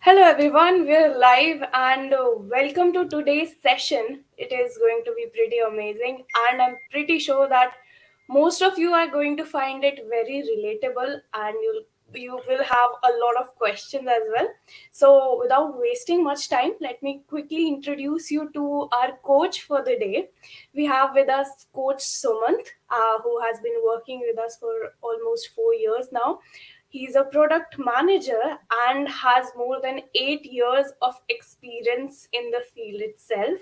Hello everyone, we're live and welcome to today's session. It is going to be pretty amazing, and I'm pretty sure that most of you are going to find it very relatable, and you will have a lot of questions as well. So without wasting much time, let me quickly introduce you to our coach for the day. We have with us Coach Sumant, who has been working with us for almost 4 years now. He's a product manager and has more than 8 years of experience in the field itself,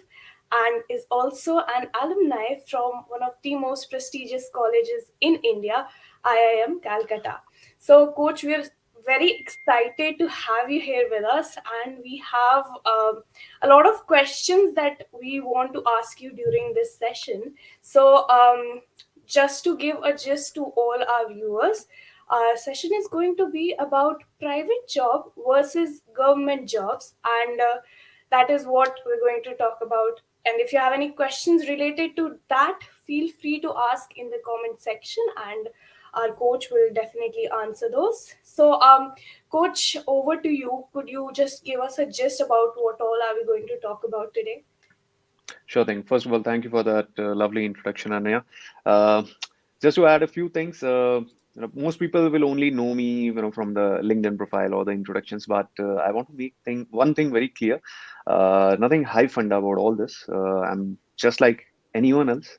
and is also an alumni from one of the most prestigious colleges in India, IIM Calcutta. So, Coach, we're very excited to have you here with us, and we have a lot of questions that we want to ask you during this session. So, just to give a gist to all our viewers, our session is going to be about private job versus government jobs, and that is what we're going to talk about. And if you have any questions related to that, feel free to ask in the comment section, and our coach will definitely answer those. So, coach, over to you. Could you just give us a gist about what all are we going to talk about today? Sure thing. First of all, thank you for that lovely introduction, Ananya. Uh, just to add a few things, most people will only know me, from the LinkedIn profile or the introductions, but I want to make one thing very clear. Nothing high fund about all this. I'm just like anyone else.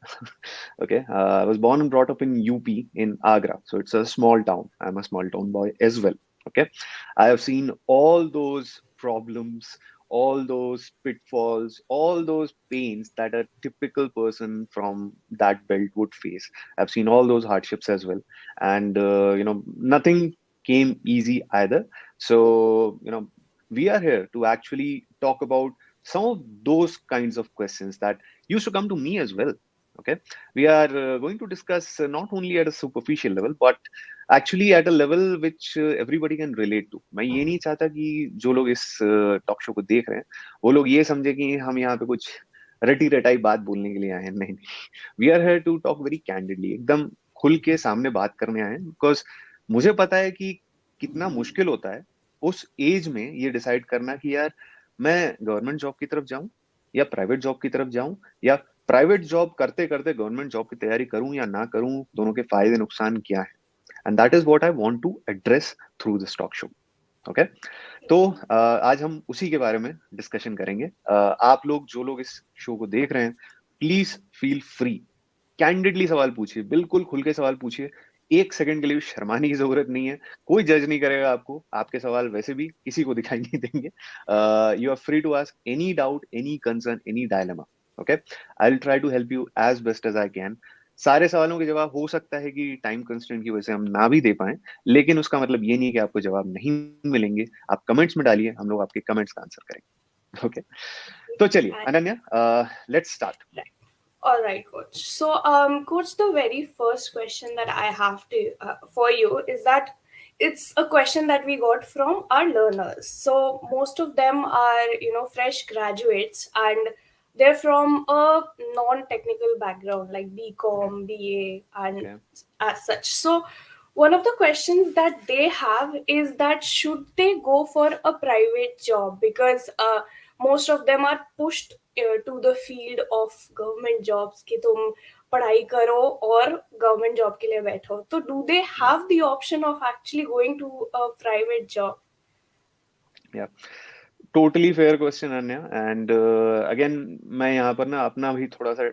Okay. I was born and brought up in UP in Agra, so it's a small town. I'm a small town boy as well. Okay. I have seen all those problems, all those pitfalls, all those pains that a typical person from that belt would face. I've seen all those hardships as well. And, nothing came easy either. So, we are here to actually talk about some of those kinds of questions that used to come to me as well. Okay. We are going to discuss not only at a superficial level, but actually at a level which everybody can relate to. मैं ये नहीं चाहता कि जो लोग इस talk show को देख रहे हैं वो लोग ये समझे कि हम यहाँ पे कुछ रटी रटाई बात बोलने के लिए आए हैं. नहीं, we are here to talk very candidly, एकदम खुल के सामने बात करने आए हैं. बिकॉज मुझे पता है कि कितना मुश्किल होता है उस एज में ये डिसाइड करना कि यार मैं गवर्नमेंट जॉब की तरफ जाऊं या प्राइवेट जॉब की तरफ जाऊं, या प्राइवेट जॉब करते करते गवर्नमेंट जॉब की तैयारी करूं या ना करूं, दोनों के फायदे नुकसान क्या है. And that is what I want to address through this talk show. Okay. तो आज हम उसी के बारे में डिस्कशन करेंगे. आप लोग जो लोग इस शो को देख रहे हैं, प्लीज फील फ्री, कैंडिडली सवाल पूछिए, बिल्कुल खुल के सवाल पूछिए. एक सेकंड के लिए भी शर्माने की जरूरत नहीं है. कोई जज नहीं करेगा आपको. आपके सवाल वैसे भी किसी को दिखाई नहीं देंगे. You are free to ask any doubt, any concern, any dilemma. Okay. I will try to help you as best as I can. सारे सवालों के जवाब हो सकता है कि टाइम कंस्ट्रेंट की वजह से हम ना भी दे पाए, लेकिन उसका मतलब ये नहीं कि आपको जवाब नहीं मिलेंगे. आप कमेंट्स में डालिए, हम लोग आपके कमेंट्स का आंसर करेंगे. ओके. तो चलिए Ananya, let's start. All right, coach. So, coach, the very first question that I have to for you is that it's a question that we got from our learners. So, most of them are, fresh graduates, and they're from a non-technical background like BCom, BA, and Okay. as such. So, one of the questions that they have is that should they go for a private job, because most of them are pushed to the field of government jobs कि तुम पढ़ाई करो और government job के लिए बैठो. तो do they have the option of actually going to a private job? या totally fair question Anya. And again मैं यहाँ पर ना अपना भी थोड़ा सा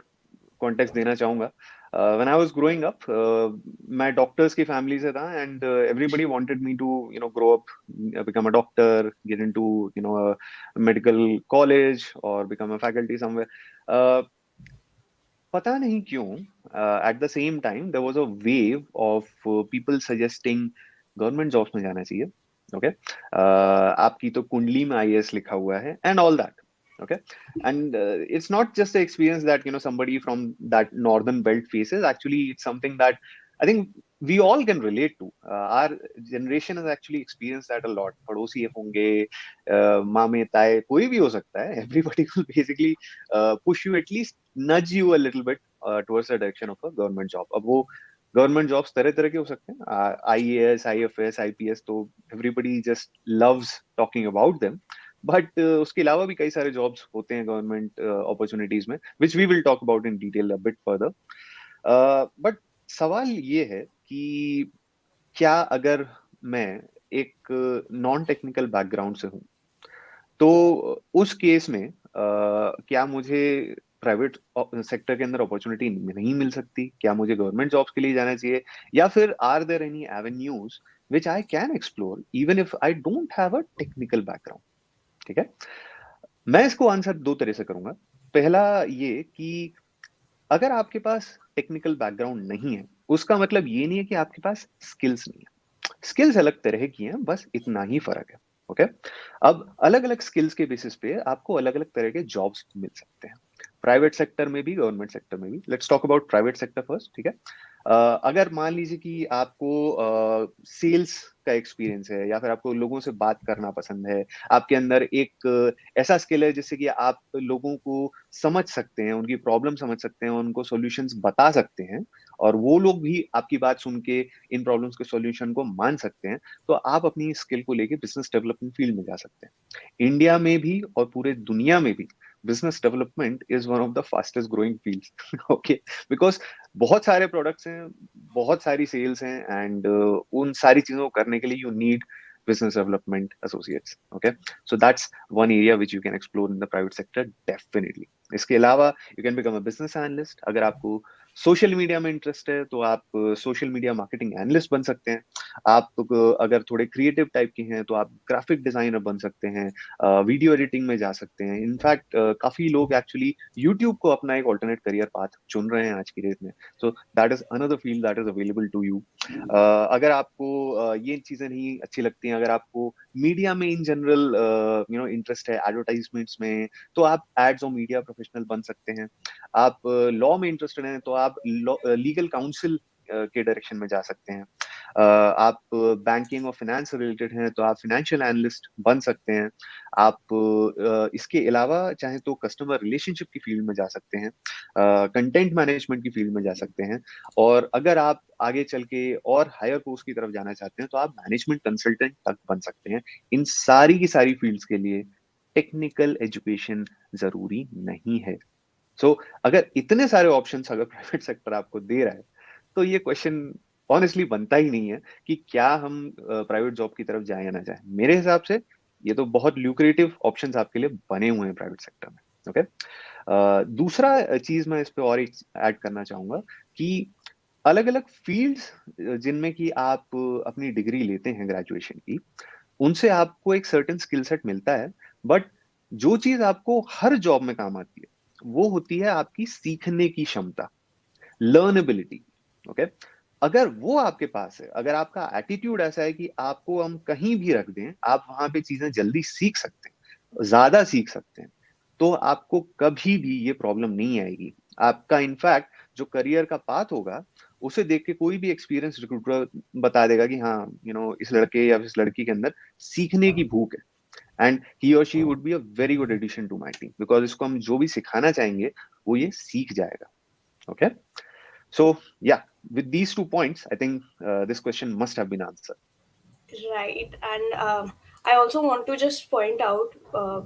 कॉन्टेक्स्ट देना चाहूंगा. When I was growing up, मैं डॉक्टर्स की फैमिली से था, and everybody wanted me to grow up, become a doctor, get into medical college और बिकम अ फैकल्टी समवेयर. पता नहीं क्यों at the same time there was a wave of people suggesting government jobs में जाना चाहिए. Okay. आपकी तो कुंडली में आईएएस लिखा हुआ है and all that. Okay. And it's not just the experience that somebody from that northern belt faces. Actually, it's something that I think we all can relate to. Our generation has actually experienced that a lot. पड़ोसी होंगे, मामे ताए, कोई भी हो सकता है. Everybody will basically push you, at least nudge you a little bit towards the direction of a government job. अब वो गवर्नमेंट जॉब्स तरह तरह के हो सकते हैं. आईएएस, आईएफएस, आईपीएस, तो everybody just loves talking about them. But उसके अलावा भी कई सारे जॉब्स होते हैं गवर्नमेंट अपॉर्चुनिटीज में, which we will talk about in detail a bit further. But सवाल ये है कि क्या अगर मैं एक नॉन टेक्निकल बैकग्राउंड से हूँ, तो उस केस में क्या मुझे प्राइवेट सेक्टर के अंदर अपॉर्चुनिटी नहीं मिल सकती? क्या मुझे गवर्नमेंट जॉब्स के लिए जाना चाहिए? या फिर are there any avenues which I can explore even if I don't have a technical background? ठीक है, मैं इसको आंसर दो तरह से करूंगा। पहला ये कि अगर आपके पास टेक्निकल बैकग्राउंड नहीं है, उसका मतलब ये नहीं है कि आपके पास स्किल्स नहीं है। स्किल्स अलग तरह की हैं, बस इतना ही फर्क है। ओके, अब अलग अलग स्किल्स के बेसिस पे आपको अलग अलग तरह के जॉब्स मिल सकते हैं, प्राइवेट सेक्टर में भी गवर्नमेंट सेक्टर में भी। Let's talk about private sector first, ठीक है। अगर मान लीजिए कि आपको सेल्स का एक्सपीरियंस है, या फिर आपको लोगों से बात करना पसंद है, आपके अंदर एक ऐसा स्किल है जिससे कि आप लोगों को समझ सकते हैं, उनकी प्रॉब्लम समझ सकते हैं, उनको सॉल्यूशंस बता सकते हैं, और वो लोग भी आपकी बात सुन के इन प्रॉब्लम्स के सॉल्यूशन को मान सकते हैं, तो आप अपनी स्किल को लेके बिजनेस डेवलपमेंट फील्ड में जा सकते हैं। इंडिया में भी और पूरे दुनिया में भी business development is one of the fastest growing field. Okay, because बहुत सारे प्रोडक्ट्स हैं, बहुत सारी सेल्स हैं, एंड उन सारी चीजों को करने के लिए you need business development associates. Okay, so that's one area which you can explore in the private sector definitely. इसके अलावा you can become a business analyst. अगर आपको सोशल मीडिया में इंटरेस्ट है तो आप सोशल मीडिया मार्केटिंग एनालिस्ट बन सकते हैं। आप अगर थोड़े क्रिएटिव टाइप के हैं तो आप ग्राफिक डिजाइनर बन सकते हैं, वीडियो एडिटिंग में जा सकते हैं। इनफैक्ट काफी लोग एक्चुअली यूट्यूब को अपना एक ऑल्टरनेट करियर पाथ चुन रहे हैं आज की डेट में। So that is another field that is available to you. अगर आपको ये चीजें नहीं अच्छी लगती हैं, अगर आपको मीडिया में इन जनरल इंटरेस्ट है, एडवर्टाइजमेंट्स में, तो आप एड्स और मीडिया प्रोफेशनल बन सकते हैं। आप लॉ में इंटरेस्टेड हैं तो आप लीगल काउंसिल के डायरेक्शन में जा सकते हैं। आप बैंकिंग और फाइनेंस से रिलेटेड हैं तो आप फाइनेंशियल एनालिस्ट बन सकते हैं। आप इसके अलावा चाहे तो कस्टमर रिलेशनशिप की फील्ड में जा सकते हैं, कंटेंट मैनेजमेंट की फील्ड में जा सकते हैं, और अगर आप आगे चल के और हायर पोस्ट की तरफ जाना चाहते हैं तो आप मैनेजमेंट कंसल्टेंट तक बन सकते हैं। इन सारी की सारी फील्ड्स के लिए टेक्निकल एजुकेशन जरूरी नहीं है। सो अगर इतने सारे ऑप्शंस अगर प्राइवेट सेक्टर आपको दे रहा है, तो ये क्वेश्चन ऑनेस्टली बनता ही नहीं है कि क्या हम प्राइवेट जॉब की तरफ जाए या ना जाए। मेरे हिसाब से ये तो बहुत ल्यूक्रेटिव ऑप्शंस आपके लिए बने हुए हैं प्राइवेट सेक्टर में। ओके, दूसरा चीज मैं इस पे और ऐड करना चाहूंगा कि अलग अलग फील्ड्स जिनमें कि आप अपनी डिग्री लेते हैं ग्रेजुएशन की, उनसे आपको एक सर्टेन स्किल सेट मिलता है। बट जो चीज आपको हर जॉब में काम आती है वो होती है आपकी सीखने की क्षमता, लर्नेबिलिटी। ओके, अगर वो आपके पास है, अगर आपका एटीट्यूड ऐसा है कि आपको हम कहीं भी रख दें आप वहां पे चीजें जल्दी सीख सकते हैं, ज्यादा सीख सकते हैं, तो आपको कभी भी ये प्रॉब्लम नहीं आएगी। आपका इनफैक्ट जो करियर का पाथ होगा, उसे देख के कोई भी एक्सपीरियंस रिक्रूटर बता देगा कि हाँ इस लड़के या इस लड़की के अंदर सीखने की भूख है, एंड ही और she would be a very good addition to my team, because इसको हम जो भी सिखाना चाहेंगे वो ये सीख जाएगा। Okay, so yeah, with these 2 points, I think this question must have been answered. Right. And I also want to just point out,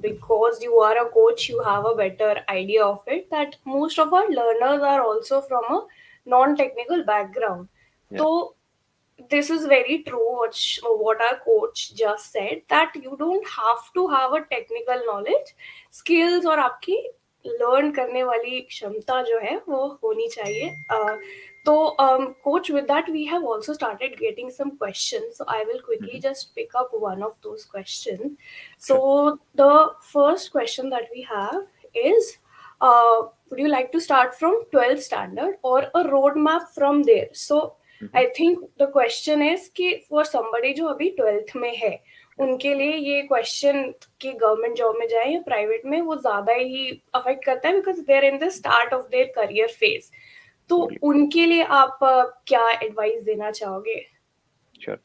because you are a coach, you have a better idea of it, that most of our learners are also from a non technical background. Yeah. So, this is very true what our coach just said, that you don't have to have a technical knowledge, skills, और आपकी learn करने वाली क्षमता जो है वो होनी चाहिए। तो coach, with that we have also started getting some questions, so I will quickly Hmm. just pick up one of those questions. Sure. So the first question that we have is, would you like to start from 12th standard or a roadmap from there? So Hmm. I think the question is कि for somebody जो अभी 12th में है, Yeah. उनके लिए ये question कि government job में जाए या प्राइवेट में, वो ज्यादा ही अफेक्ट करता है, because they are in the start of their career phase. तो Totally. उनके लिए आप क्या एडवाइस देना चाहोगे? Sure.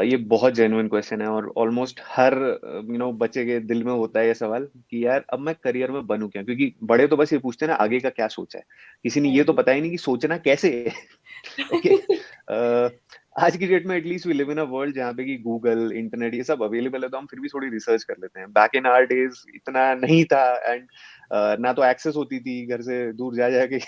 ये बहुत जेन्युइन क्वेश्चन है, और ऑलमोस्ट हर बच्चे के दिल में होता है ये सवाल कि यार अब मैं करियर में बनूं क्या, क्योंकि बड़े तो बस ये पूछते हैं ना आगे का क्या सोचा है, किसी ने ये तो राइट। पता ही नहीं कि सोचना कैसे है। ओके, आज की डेट में at least we live in a world जहाँ पे कि गूगल, इंटरनेट, ये सब अवेलेबल है, तो हम फिर भी थोड़ी रिसर्च कर लेते हैं। बैक इन आवर डेज इतना नहीं था, एंड ना तो एक्सेस होती थी, घर से दूर जा जाके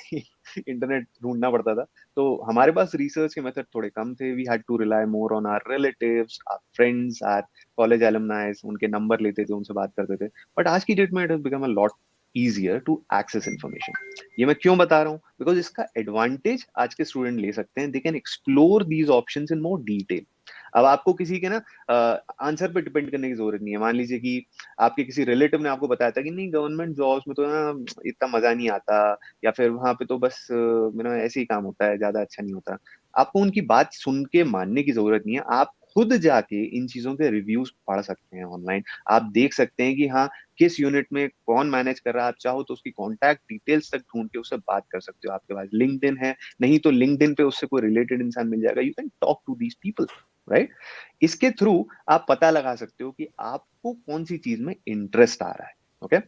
इंटरनेट ढूंढना पड़ता था। तो हमारे पास रिसर्च के मेथड थोड़े कम थे। We had to rely more on our relatives, our friends, our college alumni, उनके नंबर लेते थे, उनसे बात करते थे। बट आज की डेट में it has become a lot easier to access information. ये मैं क्यों बता रहा हूँ? बिकॉज इसका एडवांटेज आज के स्टूडेंट ले सकते हैं। They can explore these options in more detail. अब आपको किसी के ना आंसर पे डिपेंड करने की जरूरत नहीं है। मान लीजिए कि आपके किसी रिलेटिव ने आपको बताया था कि नहीं, गवर्नमेंट जॉब्स में तो ना इतना मजा नहीं आता, या फिर वहां पे तो बस ऐसे ही काम होता है, ज्यादा अच्छा नहीं होता। आपको उनकी बात सुन के मानने की जरूरत नहीं है। आप खुद जाके इन चीजों के रिव्यूज पढ़ सकते हैं ऑनलाइन। आप देख सकते हैं कि हाँ, किस यूनिट में कौन मैनेज कर रहा है। आप चाहो तो उसकी कॉन्टैक्ट डिटेल्स तक ढूंढ के उससे बात कर सकते हो। आपके पास लिंक्डइन है, नहीं तो लिंक्डइन पे उससे कोई रिलेटेड इंसान मिल जाएगा। You can talk to these people, right? इसके थ्रू आप पता लगा सकते हो कि आपको कौन सी चीज में इंटरेस्ट आ रहा है। Okay,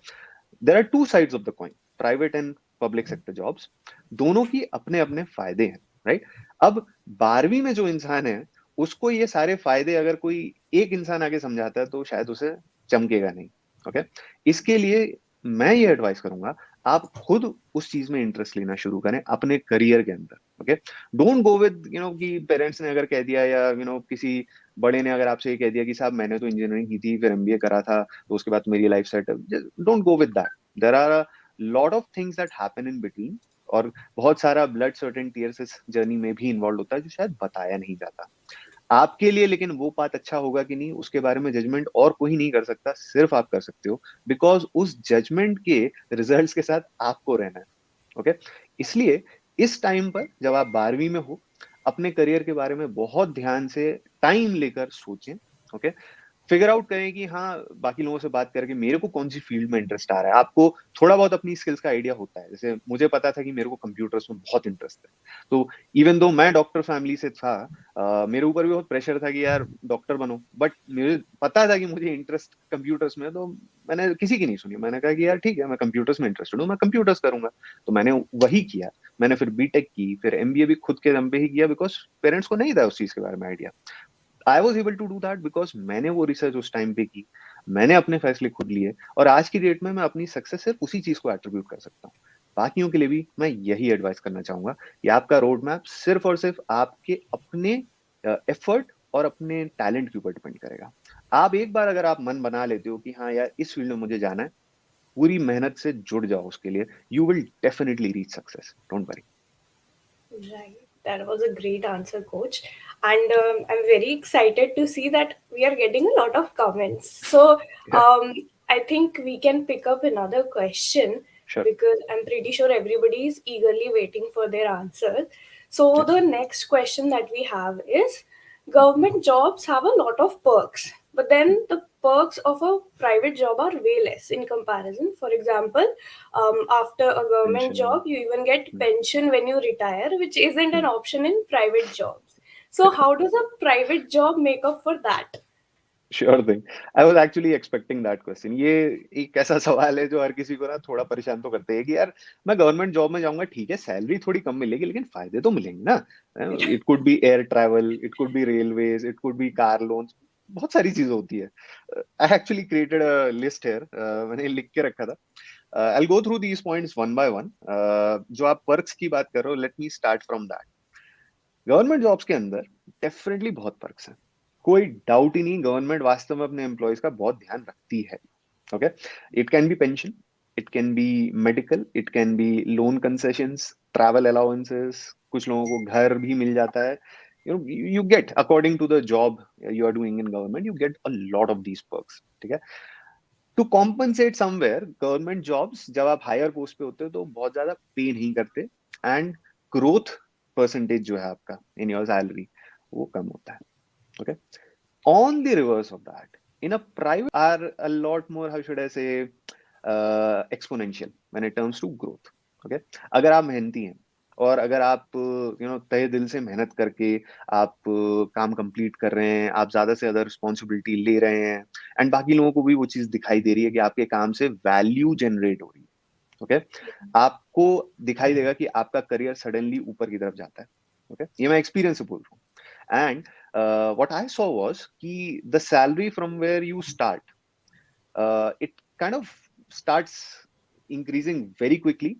there are two sides of the coin, private and public sector jobs. दोनों की अपने अपने फायदे हैं, राइट? अब 12वीं में जो इंसान है, उसको ये सारे फायदे अगर कोई एक इंसान आगे समझाता है तो शायद उसे चमकेगा नहीं। ओके, इसके लिए मैं ये एडवाइस करूंगा, आप खुद उस चीज में इंटरेस्ट लेना शुरू करें अपने करियर के अंदर। ओके, डोंट गो विद कि पेरेंट्स ने अगर कह दिया, या किसी बड़े ने अगर आपसे ये कह दिया कि साहब मैंने तो इंजीनियरिंग की थी, फिर एमबीए करा था, तो उसके बाद तो मेरी लाइफ सेट है। Don't go with that. There are a lot of things that happen in between, और बहुत सारा ब्लड स्वेट एंड टीयर्स इस जर्नी में भी इन्वॉल्व होता है, जो शायद बताया नहीं जाता आपके लिए। लेकिन वो पाथ अच्छा होगा कि नहीं, उसके बारे में जजमेंट और कोई नहीं कर सकता, सिर्फ आप कर सकते हो। बिकॉज उस जजमेंट के रिजल्ट्स के साथ आपको रहना है। ओके, इसलिए इस टाइम पर जब आप 12वीं में हो, अपने करियर के बारे में बहुत ध्यान से टाइम लेकर सोचें। ओके, फिगर आउट करें कि हाँ, बाकी लोगों से बात करके मेरे को कौन सी फील्ड में इंटरेस्ट आ रहा है। आपको थोड़ा बहुत अपनी स्किल्स का आइडिया होता है। जैसे मुझे पता था कि मेरे को कंप्यूटर्स में बहुत इंटरेस्ट है, तो इवन दो मैं डॉक्टर फैमिली से था, मेरे ऊपर भी बहुत प्रेशर था कि यार डॉक्टर बनो, बट मुझे पता था कि मुझे इंटरेस्ट कंप्यूटर्स में है। तो मैंने किसी की नहीं सुनी, मैंने कहा कि यार ठीक है, मैं कंप्यूटर्स में इंटरेस्टेड हूँ, मैं कंप्यूटर्स करूंगा। तो मैंने वही किया। मैंने फिर बीटेक की, फिर एमबीए भी खुद के दम पे ही किया, बिकॉज पेरेंट्स को नहीं था उस चीज के बारे में idea. I was able to do that because मैंने वो रिसर्च उस टाइम पे की, मैंने अपने फैसले खुद लिए, और आज की डेट में मैं अपनी सक्सेस सिर्फ उसी चीज को एट्रीब्यूट कर सकता हूँ। बाकियों के लिए भी मैं यही एडवाइस करना चाहूंगा कि आपका रोड मैप सिर्फ और सिर्फ आपके अपने एफर्ट और अपने टैलेंट के ऊपर डिपेंड करेगा। आप एक बार अगर आप मन बना लेते हो कि हाँ यार, इस फील्ड में मुझे जाना है, पूरी मेहनत से जुड़ जाओ उसके लिए, you will definitely reach success, don't worry. Right. That was a great answer, coach. And I'm very excited to see that we are getting a lot of comments. So I think we can pick up another question sure. because I'm pretty sure everybody is eagerly waiting for their answers. So the next question that we have is government jobs have a lot of perks, but then the perks of a private job are way less in comparison. For example, after a government pension. job, you even get pension when you retire, which isn't an option in private jobs. So, how does a private job make up for that? Sure thing, I was actually expecting that question. ये एक ऐसा सवाल है जो हर किसी को ना थोड़ा परेशान तो करते हैं कि यार, मैं गवर्नमेंट जॉब में जाऊंगा, ठीक है सैलरी थोड़ी कम मिलेगी, लेकिन फायदे तो मिलेंगे ना। It could be air travel, it could be railways, it could be car loans, बहुत सारी चीजें होती है। I actually created a list here, मैंने लिख के रखा था। I go through these points one by one. जो आप पर्क्स की बात कर रहे हो, let me start from that. Government jobs के अंदर डेफिनेटली बहुत पर्क्स हैं, कोई डाउट ही नहीं। गवर्नमेंट वास्तव में अपने एम्प्लॉयज का बहुत ध्यान रखती है। Okay, it can be pension, it can be medical, it can be loan concessions, travel allowances, कुछ लोगों को घर भी मिल जाता है। You get according to the job you are doing in government, you get a lot of these perks. ठीक है, to compensate somewhere, government jobs जब आप हायर पोस्ट पे होते हो तो बहुत ज्यादा पे नहीं करते, एंड ग्रोथ परसेंटेज जो है आपका इन योर सैलरी, वो कम होता है। Okay, on the reverse of that, in a private are a lot more, how should I say, exponential when it comes to growth. Okay, अगर आप मेहनती हैं, और अगर आप तहे दिल से मेहनत करके आप काम कंप्लीट कर रहे हैं, आप ज्यादा से ज्यादा रिस्पॉन्सिबिलिटी ले रहे हैं, एंड बाकी लोगों को भी वो चीज दिखाई दे रही है कि आपके काम से वैल्यू जनरेट हो रही है। ओके, आपको दिखाई देगा कि आपका करियर सडनली ऊपर की तरफ जाता है। ओके, ये मैं एक्सपीरियंस से बोल रहा हूँ। And what I saw was कि the salary from where you start, it kind of starts increasing very quickly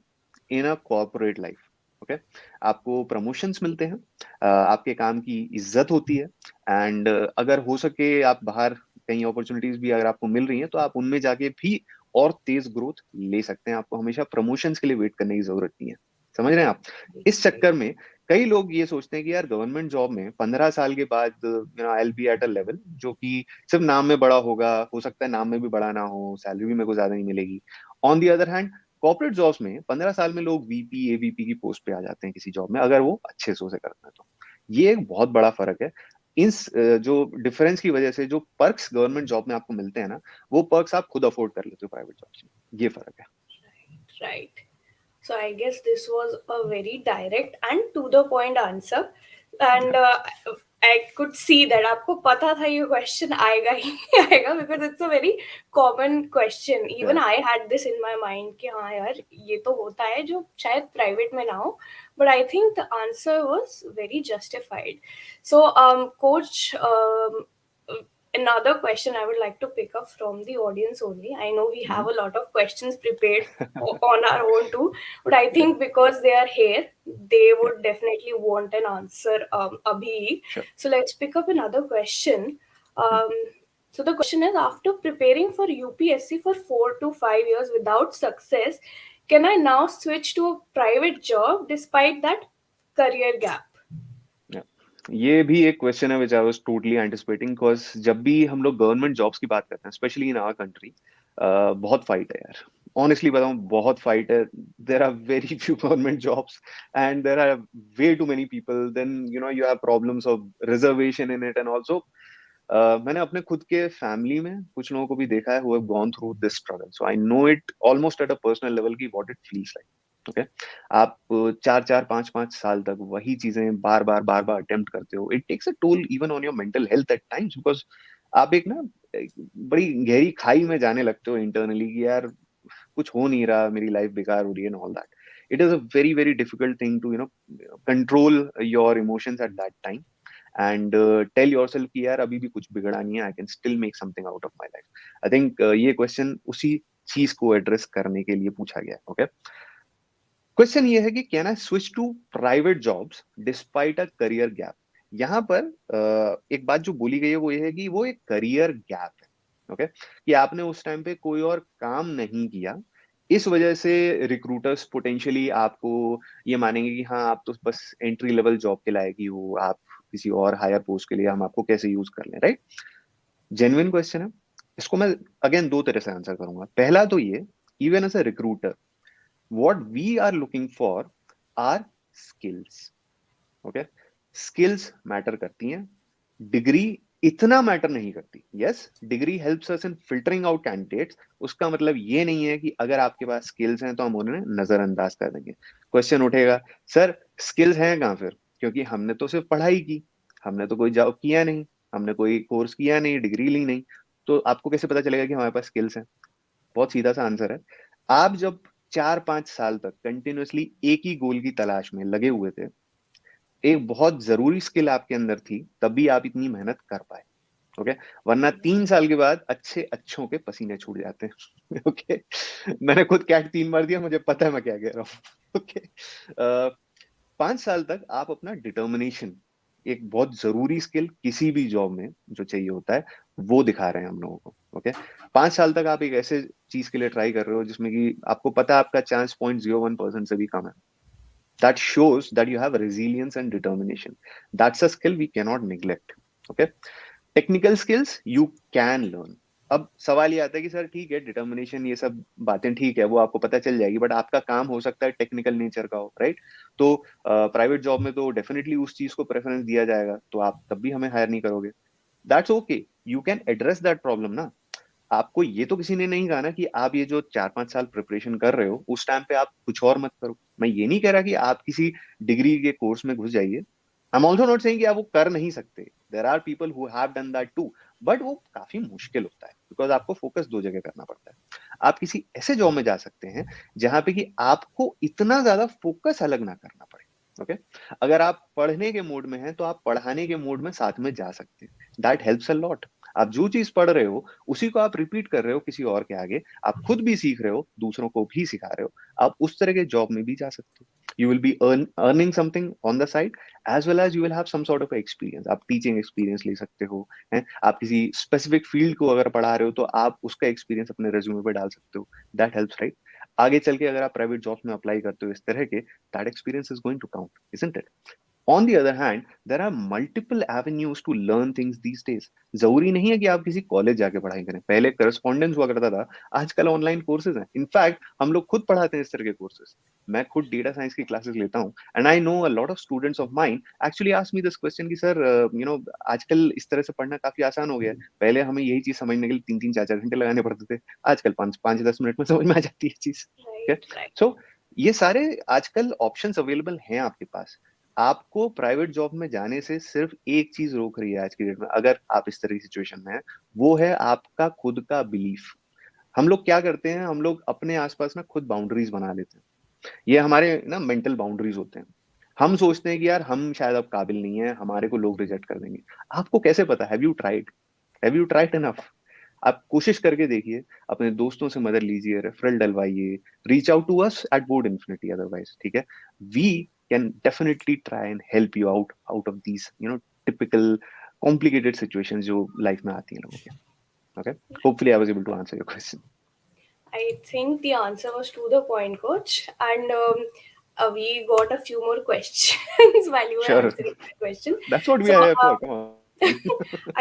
in a corporate life. Okay okay? आपको प्रमोशंस मिलते हैं, आपके काम की इज्जत होती है, एंड अगर हो सके आप बाहर कई अपॉर्चुनिटीज भी अगर आपको मिल रही हैं तो आप उनमें जाके भी और तेज ग्रोथ ले सकते हैं। आपको हमेशा प्रमोशंस के लिए वेट करने की जरूरत नहीं है। समझ रहे हैं आप? इस चक्कर में कई लोग ये सोचते हैं कि यार गवर्नमेंट जॉब में 15 साल के बाद I will be eight a level जो कि सिर्फ नाम में बड़ा होगा, हो सकता है नाम में भी बड़ा ना हो, सैलरी भी मेरे को ज्यादा नहीं मिलेगी। On the other hand corporate jobs में 15 साल में लोग वीपी एवीपी की पोस्ट पे आ जाते हैं किसी जॉब में, अगर वो अच्छे से उसे करते हैं तो। ये एक बहुत बड़ा फर्क है। इस जो डिफरेंस की वजह से जो पर्क्स गवर्नमेंट जॉब में आपको मिलते हैं ना, वो पर्क्स आप खुद अफोर्ड कर लेते हो प्राइवेट जॉब्स में। ये फर्क है। Right. So I guess this was a very direct and to the point answer. And I could see that आपको पता था ये question आएगा ही आएगा, because it's a very common question. Even Yeah. I had this in my mind कि हाँ यार ये तो होता है जो शायद private में ना हो, but I think the answer was very justified. So coach, another question I would like to pick up from the audience only. I know we have Mhm. a lot of questions prepared on our own too, but I think because they are here, they Yeah. would definitely want an answer abhi. Sure. So let's pick up another question. Mhm. Um, so the question is, after preparing for UPSC for 4 to 5 years without success, can I now switch to a private job despite that career gap? Yeah. ये भी एक question है which I was totally anticipating, because जब भी हम लोग government jobs की बात करते हैं स्पेशली इन आवर कंट्री, बहुत फाइट है यार। ऑनेस्टली बताऊं, बहुत फाइट है। There are very few government jobs and there are way too many people, then you have problems of reservation in it and also मैंने अपने खुद के फैमिली में कुछ लोगों को भी देखा है who have gone through this struggle, so I know it almost at a personal level की what it feels like. Okay, आप 4 4 5 5 साल तक वही चीजें बार बार अटेम्प्ट करते हो। It takes a toll even on your mental health at times, because आप एक बड़ी गहरी खाई में जाने लगते हो इंटरनली कि यार कुछ हो नहीं रहा, मेरी लाइफ बेकार हो रही है, all that. It is a very very difficult thing to control your emotions at that time and tell yourself कि यार अभी भी कुछ बिगड़ा नहीं है, I can still make something out of my life. I think ये क्वेश्चन उसी चीज को एड्रेस करने के लिए पूछा गया। ओके, क्वेश्चन ये है कि can I switch to private jobs despite a career gap. यहाँ पर एक बात जो बोली गई है वो ये है कि वो एक करियर गैप है। ओके, कि आपने उस टाइम पे कोई और काम नहीं किया, इस वजह से रिक्रूटर्स पोटेंशियली आपको ये मानेंगे कि हाँ आप तो बस एंट्री लेवल जॉब के लायक ही हो, आप किसी और हायर पोस्ट के लिए हम आपको कैसे यूज कर लें, राइट? जेन्युइन क्वेश्चन है। इसको मैं अगेन दो तरह से आंसर करूंगा। पहला तो ये, even as a recruiter what we are looking for are skills. Okay, skills matter करती हैं, डिग्री इतना मैटर नहीं करती। Yes, degree helps us in filtering out candidates, उसका मतलब ये नहीं है कि अगर आपके पास स्किल्स हैं तो हम उन्हें नजरअंदाज कर देंगे। क्वेश्चन उठेगा, सर स्किल्स हैं कहाँ फिर? क्योंकि हमने तो सिर्फ पढ़ाई की, हमने तो कोई जॉब किया नहीं, हमने कोई कोर्स किया नहीं, डिग्री ली नहीं, तो आपको कैसे पता चलेगा कि हमारे पास स्किल्स हैं? बहुत सीधा सा आंसर है। आप जब 4 5 साल तक कंटिन्यूअसली एक ही गोल की तलाश में लगे हुए थे, एक बहुत जरूरी स्किल आपके अंदर थी, तभी आप इतनी मेहनत कर पाए। ओके, वरना 3 साल के बाद अच्छे अच्छों के पसीने छूट जाते हैं। ओके, मैंने खुद कैट 3 बार दिया, मुझे पता है मैं क्या कह रहा हूँ। ओके, 5 साल तक आप अपना डिटर्मिनेशन, एक बहुत जरूरी स्किल किसी भी जॉब में जो चाहिए होता है, वो दिखा रहे हैं हम लोगों को। ओके, 5 साल तक आप एक ऐसे चीज के लिए ट्राई कर रहे हो जिसमें कि आपको पता है आपका चांस 0.01% से भी कम है। That shows that you have resilience and determination. That's a skill we cannot neglect. Okay, technical skills you can learn. अब सवाल ये आता है कि सर ठीक है, डिटर्मिनेशन ये सब बातें ठीक है, वो आपको पता चल जाएगी, बट आपका काम हो सकता है टेक्निकल नेचर का हो, राइट? तो प्राइवेट जॉब में तो डेफिनेटली उस चीज को प्रेफरेंस दिया जाएगा, तो आप तब भी हमें हायर नहीं करोगे। That's okay, you can address that problem ना। आपको ये तो किसी ने नहीं कहा ना कि आप ये जो 4 5 साल प्रिपरेशन कर रहे हो उस टाइम पे आप कुछ और मत करो। मैं ये नहीं कह रहा कि आप किसी डिग्री के कोर्स में घुस जाइए। I am also not saying कि आप वो कर नहीं सकते, there are people who have done that too, but वो काफी मुश्किल होता है बिकॉज आपको फोकस दो जगह करना पड़ता है। आप किसी ऐसे जॉब में जा सकते हैं जहां पे कि आपको इतना ज्यादा फोकस अलग ना करना पड़े। ओके। अगर आप पढ़ने के मूड में हैं तो आप पढ़ाने के मूड में साथ में जा सकते हैं, दैट हेल्प्स अ लॉट। आप जो चीज पढ़ रहे हो उसी को आप रिपीट कर रहे हो किसी और के आगे, आप खुद भी सीख रहे हो, दूसरों को भी सिखा रहे हो, आप उस तरह के जॉब में भी जा सकते हो। You will be earning something on the side, as well as you will have some sort of experience. आप टीचिंग एक्सपीरियंस ले सकते हो, हैं, आप किसी स्पेसिफिक फील्ड को अगर पढ़ा रहे हो तो आप उसका एक्सपीरियंस अपने रेज्यूमे पे डाल सकते हो, दैट हेल्प्स, राइट? आगे चल के अगर आप प्राइवेट जॉब्स में अप्लाई करते हो इस तरह के, that experience is going to count, isn't it? On the other hand, there are multiple avenues to learn things these days. जरूरी नहीं है कि आप किसी कॉलेज जाके पढ़ाई करें, पहले करस्पॉन्डेंस हुआ करता था, आजकल ऑनलाइन कोर्सेज हैं। इनफैक्ट हम लोग खुद पढ़ाते हैं इस तरह के कोर्सेज। मैं खुद डेटा साइंस की क्लासेस लेता हूँ, and I know a lot of students of mine actually ask me this question कि सर, आजकल इस तरह से पढ़ना काफी आसान हो गया है, पहले हमें यही चीज समझने के लिए 3-3 4-4 घंटे लगाने पड़ते थे, आजकल 5-5 10 मिनट में समझ में आ जाती है चीज। Right, right. सो ये सारे आजकल ऑप्शंस अवेलेबल हैं आपके पास। आपको प्राइवेट जॉब में जाने से सिर्फ एक चीज रोक रही है आज की डेट में, अगर आप इस तरह की सिचुएशन में हैं, वो है आपका खुद का बिलीफ। हम लोग क्या करते हैं, हम लोग अपने आसपास ना खुद बाउंड्रीज बना लेते हैं। ये हमारे ना मेंटल बाउंड्रीज होते हैं। हम सोचते हैं कि यार हम शायद अब काबिल नहीं है, हमारे को लोग रिजेक्ट कर देंगे। आपको कैसे पता? Have you tried? Have you tried enough? आप कोशिश करके देखिए, अपने दोस्तों से मदद लीजिए, रेफरल डलवाइए, reach out to us at Board Infinity otherwise, ठीक है? We can definitely try and help you out out of these typical complicated situations जो लाइफ में आती हैं लोगों के। Okay, hopefully I was able to answer your question. I think the answer was to the point, coach. And we got a few more questions while you were sure, answering that question. That's what we So, are here for, come on.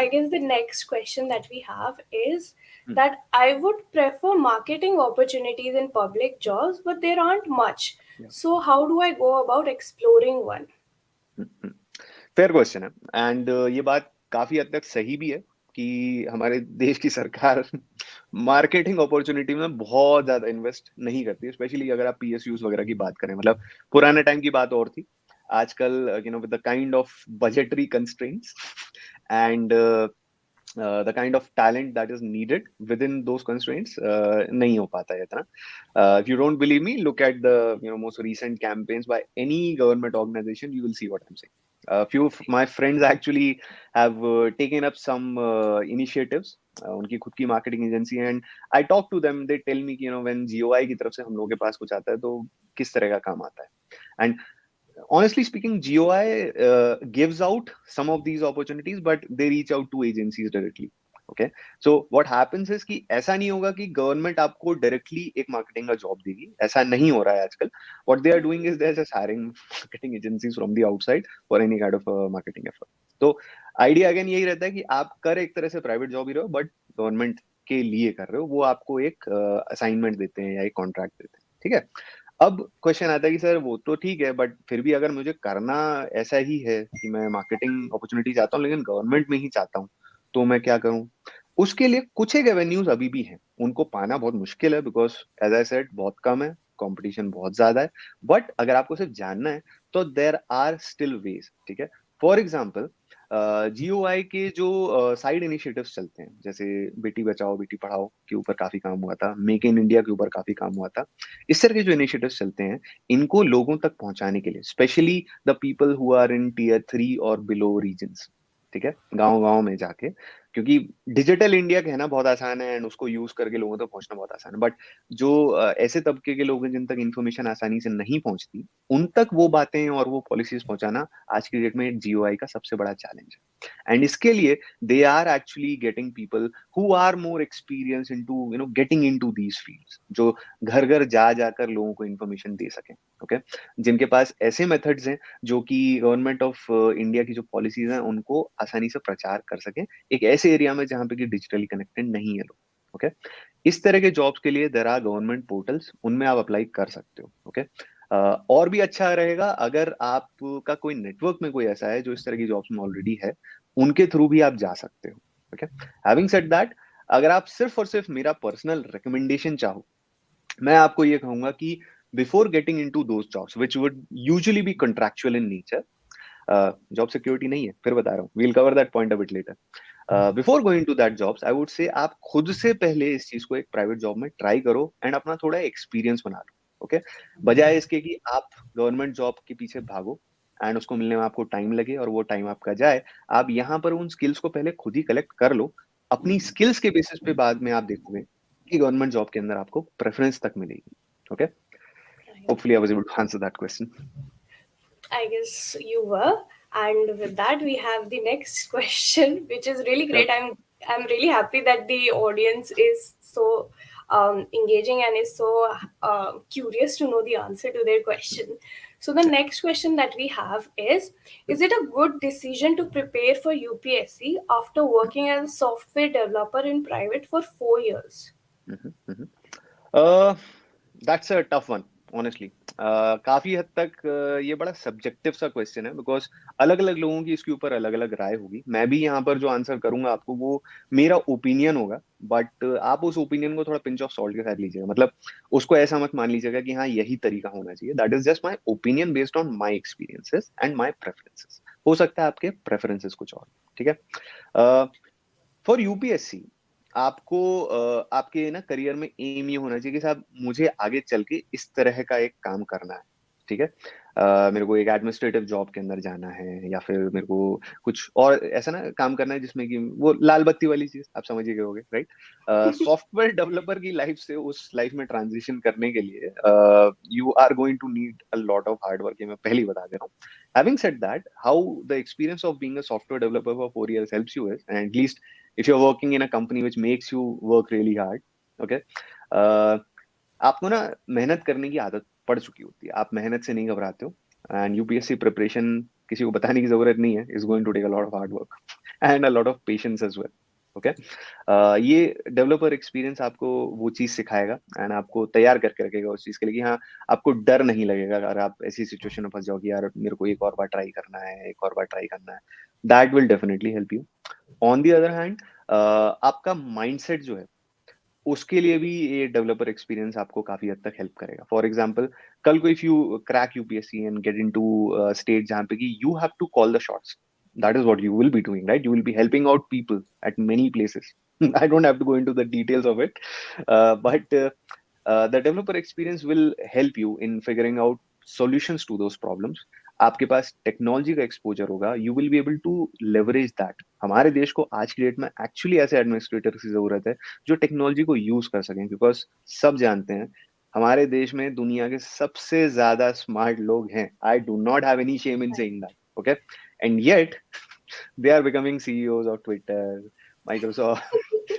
I guess the next question that we have is that I would prefer marketing opportunities in public jobs, but there aren't much. So, how do I go about exploring one? Fair question है, and ये बात काफी हद तक सही भी है कि हमारे देश की सरकार मार्केटिंग अपॉर्चुनिटी में बहुत ज्यादा इन्वेस्ट नहीं करती, स्पेशली अगर आप पीएसयूज वगैरह की बात करें। मतलब पुराने टाइम की बात और थी, आजकल with the kind of budgetary constraints and the kind of talent that is needed within those constraints नहीं हो पाता है इतना। If you don't believe me, look at the most recent campaigns by any government organization, you will see what I'm saying. A few of my friends actually have taken up some initiatives, उनकी खुद की marketing agency, and I talk to them, they tell me कि when GOI की तरफ से हम लोगों के पास कुछ आता है तो किस तरह का काम आता है। And honestly speaking, GOI gives out some of these opportunities, but they reach out to agencies directly. Okay, so what happens is कि ऐसा नहीं होगा कि गवर्नमेंट आपको डायरेक्टली एक मार्केटिंग का जॉब देगी, ऐसा नहीं हो रहा है आजकल। what they are doing is they are just hiring marketing agencies from the outside for any kind of marketing effort. तो आइडिया अगेन यही रहता है कि आप कर एक तरह से प्राइवेट जॉब ही रहे हो, बट गवर्नमेंट के लिए कर रहे हो, वो आपको एक असाइनमेंट देते हैं या एक कॉन्ट्रैक्ट देते हैं, ठीक है? अब क्वेश्चन आता है कि सर वो तो ठीक है, बट फिर भी अगर मुझे करना ऐसा ही है कि मैं मार्केटिंग अपॉर्चुनिटी चाहता हूँ लेकिन गवर्नमेंट में ही चाहता हूँ, तो मैं क्या करूँ? उसके लिए कुछ एक एवेन्यूज अभी भी हैं, उनको पाना बहुत मुश्किल है, बिकॉज एज आई सेड बहुत कम है, कंपटीशन बहुत ज्यादा है। बट अगर आपको सिर्फ जानना है तो देर आर स्टिल वेज, ठीक है? फॉर एग्जाम्पल, जीओआई के जो साइड इनिशिएटिव्स चलते हैं, जैसे बेटी बचाओ बेटी पढ़ाओ के ऊपर काफी काम हुआ था, मेक इन इंडिया के ऊपर काफी काम हुआ था, इस तरह के जो इनिशिएटिव्स चलते हैं, इनको लोगों तक पहुंचाने के लिए, specially the people who are in tier 3 और बिलो रीजन्स, ठीक है, गांव गांव में जाके, क्योंकि डिजिटल इंडिया कहना बहुत आसान है एंड उसको यूज करके लोगों तक पहुंचना बहुत आसान है, बट जो ऐसे तबके के लोग हैं जिन तक इन्फॉर्मेशन आसानी से नहीं पहुंचती, उन तक वो बातें और वो पॉलिसीज पहुंचाना आज की डेट में जीओआई का सबसे बड़ा चैलेंज है। एंड इसके लिए they are actually getting people who are more experience into getting into these fields, जो घर घर जा जाकर लोगों को इन्फॉर्मेशन दे सकें, ओके, जिनके पास ऐसे मेथड्स हैं जो कि गवर्नमेंट ऑफ इंडिया की जो पॉलिसीज हैं उनको आसानी से प्रचार कर सकें एक ऐसे एरिया में जहां पे कि डिजिटली कनेक्टेड नहीं है लोग, ओके। इस तरह के जॉब्स के लिए देर आर गवर्नमेंट पोर्टल्स, उनमें आप अप्लाई कर सकते हो, ओके। और भी अच्छा रहेगा अगर आपका कोई नेटवर्क में कोई ऐसा है जो इस तरह की जॉब्स में ऑलरेडी है, उनके थ्रू भी आप जा सकते हो, ओके। हैविंग सेड दैट, अगर आप सिर्फ और सिर्फ मेरा पर्सनल रिकमेंडेशन चाहो, मैं आपको ये कहूंगा कि before getting into those jobs which would usually be contractual in nature, job security नहीं है, फिर बता रहा हूँ, we'll cover that point a bit later. Before going to that jobs, I would say आप खुद से पहले इस चीज को एक प्राइवेट जॉब में ट्राई करो एंड अपना थोड़ा एक्सपीरियंस बना लो, ओके। बजाय इसके कि आप गवर्नमेंट जॉब के पीछे भागो, एंड उसको मिलने में आपको टाइम लगे और वो टाइम आपका जाए, आप यहाँ पर उन स्किल्स को पहले खुद ही कलेक्ट कर लो। अपनी स्किल्स के बेसिस पे बाद में आप देखोगे कि गवर्नमेंट जॉब के अंदर आपको प्रेफरेंस तक मिलेगी। Okay, Right. Hopefully I was able to answer that question. I guess you were. And with that, we have the next question, which is really sure. great. I'm really happy that the audience is so engaging and is so curious to know the answer to their question. So the next question that we have is it a good decision to prepare for UPSC after working as a software developer in private for 4 years? That's a tough one honestly. काफी हद तक ये बड़ा subjective सा question है, because अलग अलग लोगों की इसके ऊपर अलग अलग राय होगी। मैं भी यहाँ पर जो आंसर करूंगा आपको वो मेरा ओपिनियन होगा, बट आप उस ओपिनियन को थोड़ा पिंच ऑफ सॉल्ट के साथ लीजिएगा। मतलब उसको ऐसा मत मान लीजिएगा कि हाँ यही तरीका होना चाहिए। That is just my opinion based on my experiences and my preferences. हो सकता है आपके प्रेफरेंसेस कुछ और, ठीक है। फॉर यूपीएससी आपको आपके ना करियर में एम ये होना चाहिए कि साहब मुझे आगे चल के इस तरह का एक काम करना है, ठीक है। मेरे को एक एडमिनिस्ट्रेटिव जॉब के अंदर जाना है, या फिर मेरे को कुछ और ऐसा ना काम करना है जिसमें कि वो लाल बत्ती वाली चीज आप समझ ही गए होगे, राइट। सॉफ्टवेयर डेवलपर की लाइफ से उस लाइफ में ट्रांजिशन करने के लिए you are going to need a lot of hard work, ये मैं पहले ही बता दे रहा हूँ। Having said that, how the experience of being a software developer for 4 years helps you is, and at least if you're working in a company which makes you work really hard, okay, uh, आपको ना मेहनत करने की आदत पड़ चुकी होती है, आप मेहनत से नहीं घबराते हो। एंड यूपीएससी प्रिपरेशन किसी को बताने की जरूरत नहीं है, is going to take a lot of hard work and a lot of patience as well. Okay, ये डेवलपर एक्सपीरियंस आपको वो चीज सिखाएगा एंड आपको तैयार करके रखेगा उस चीज के लिए कि हाँ आपको डर नहीं लगेगा अगर आप ऐसी सिचुएशन में फंस जाओ कि यार मेरे को एक और बार ट्राई करना है, एक और बार ट्राई करना है। That will definitely help you. On the other hand, आपका माइंडसेट जो है उसके लिए भी ये डेवलपर एक्सपीरियंस आपको काफी हद तक हेल्प करेगा। फॉर एग्जाम्पल, कल को if you crack UPSC and get in to state जहाँ पे कि you have to call the shots, that is what you will be doing, right? You will be helping out people at many places. I don't have to go into the details of it, but the developer experience will help you in figuring out solutions to those problems. आपके पास technology का exposure होगा, you will be able to leverage that. हमारे देश को आज की date में एक्चुअली ऐसे एडमिनिस्ट्रेटर की जरूरत है जो टेक्नोलॉजी को यूज कर सकें, बिकॉज सब जानते हैं हमारे देश में दुनिया के सबसे ज्यादा स्मार्ट लोग हैं। I do not have any shame in saying that, okay, and yet they are becoming CEOs of Twitter, Microsoft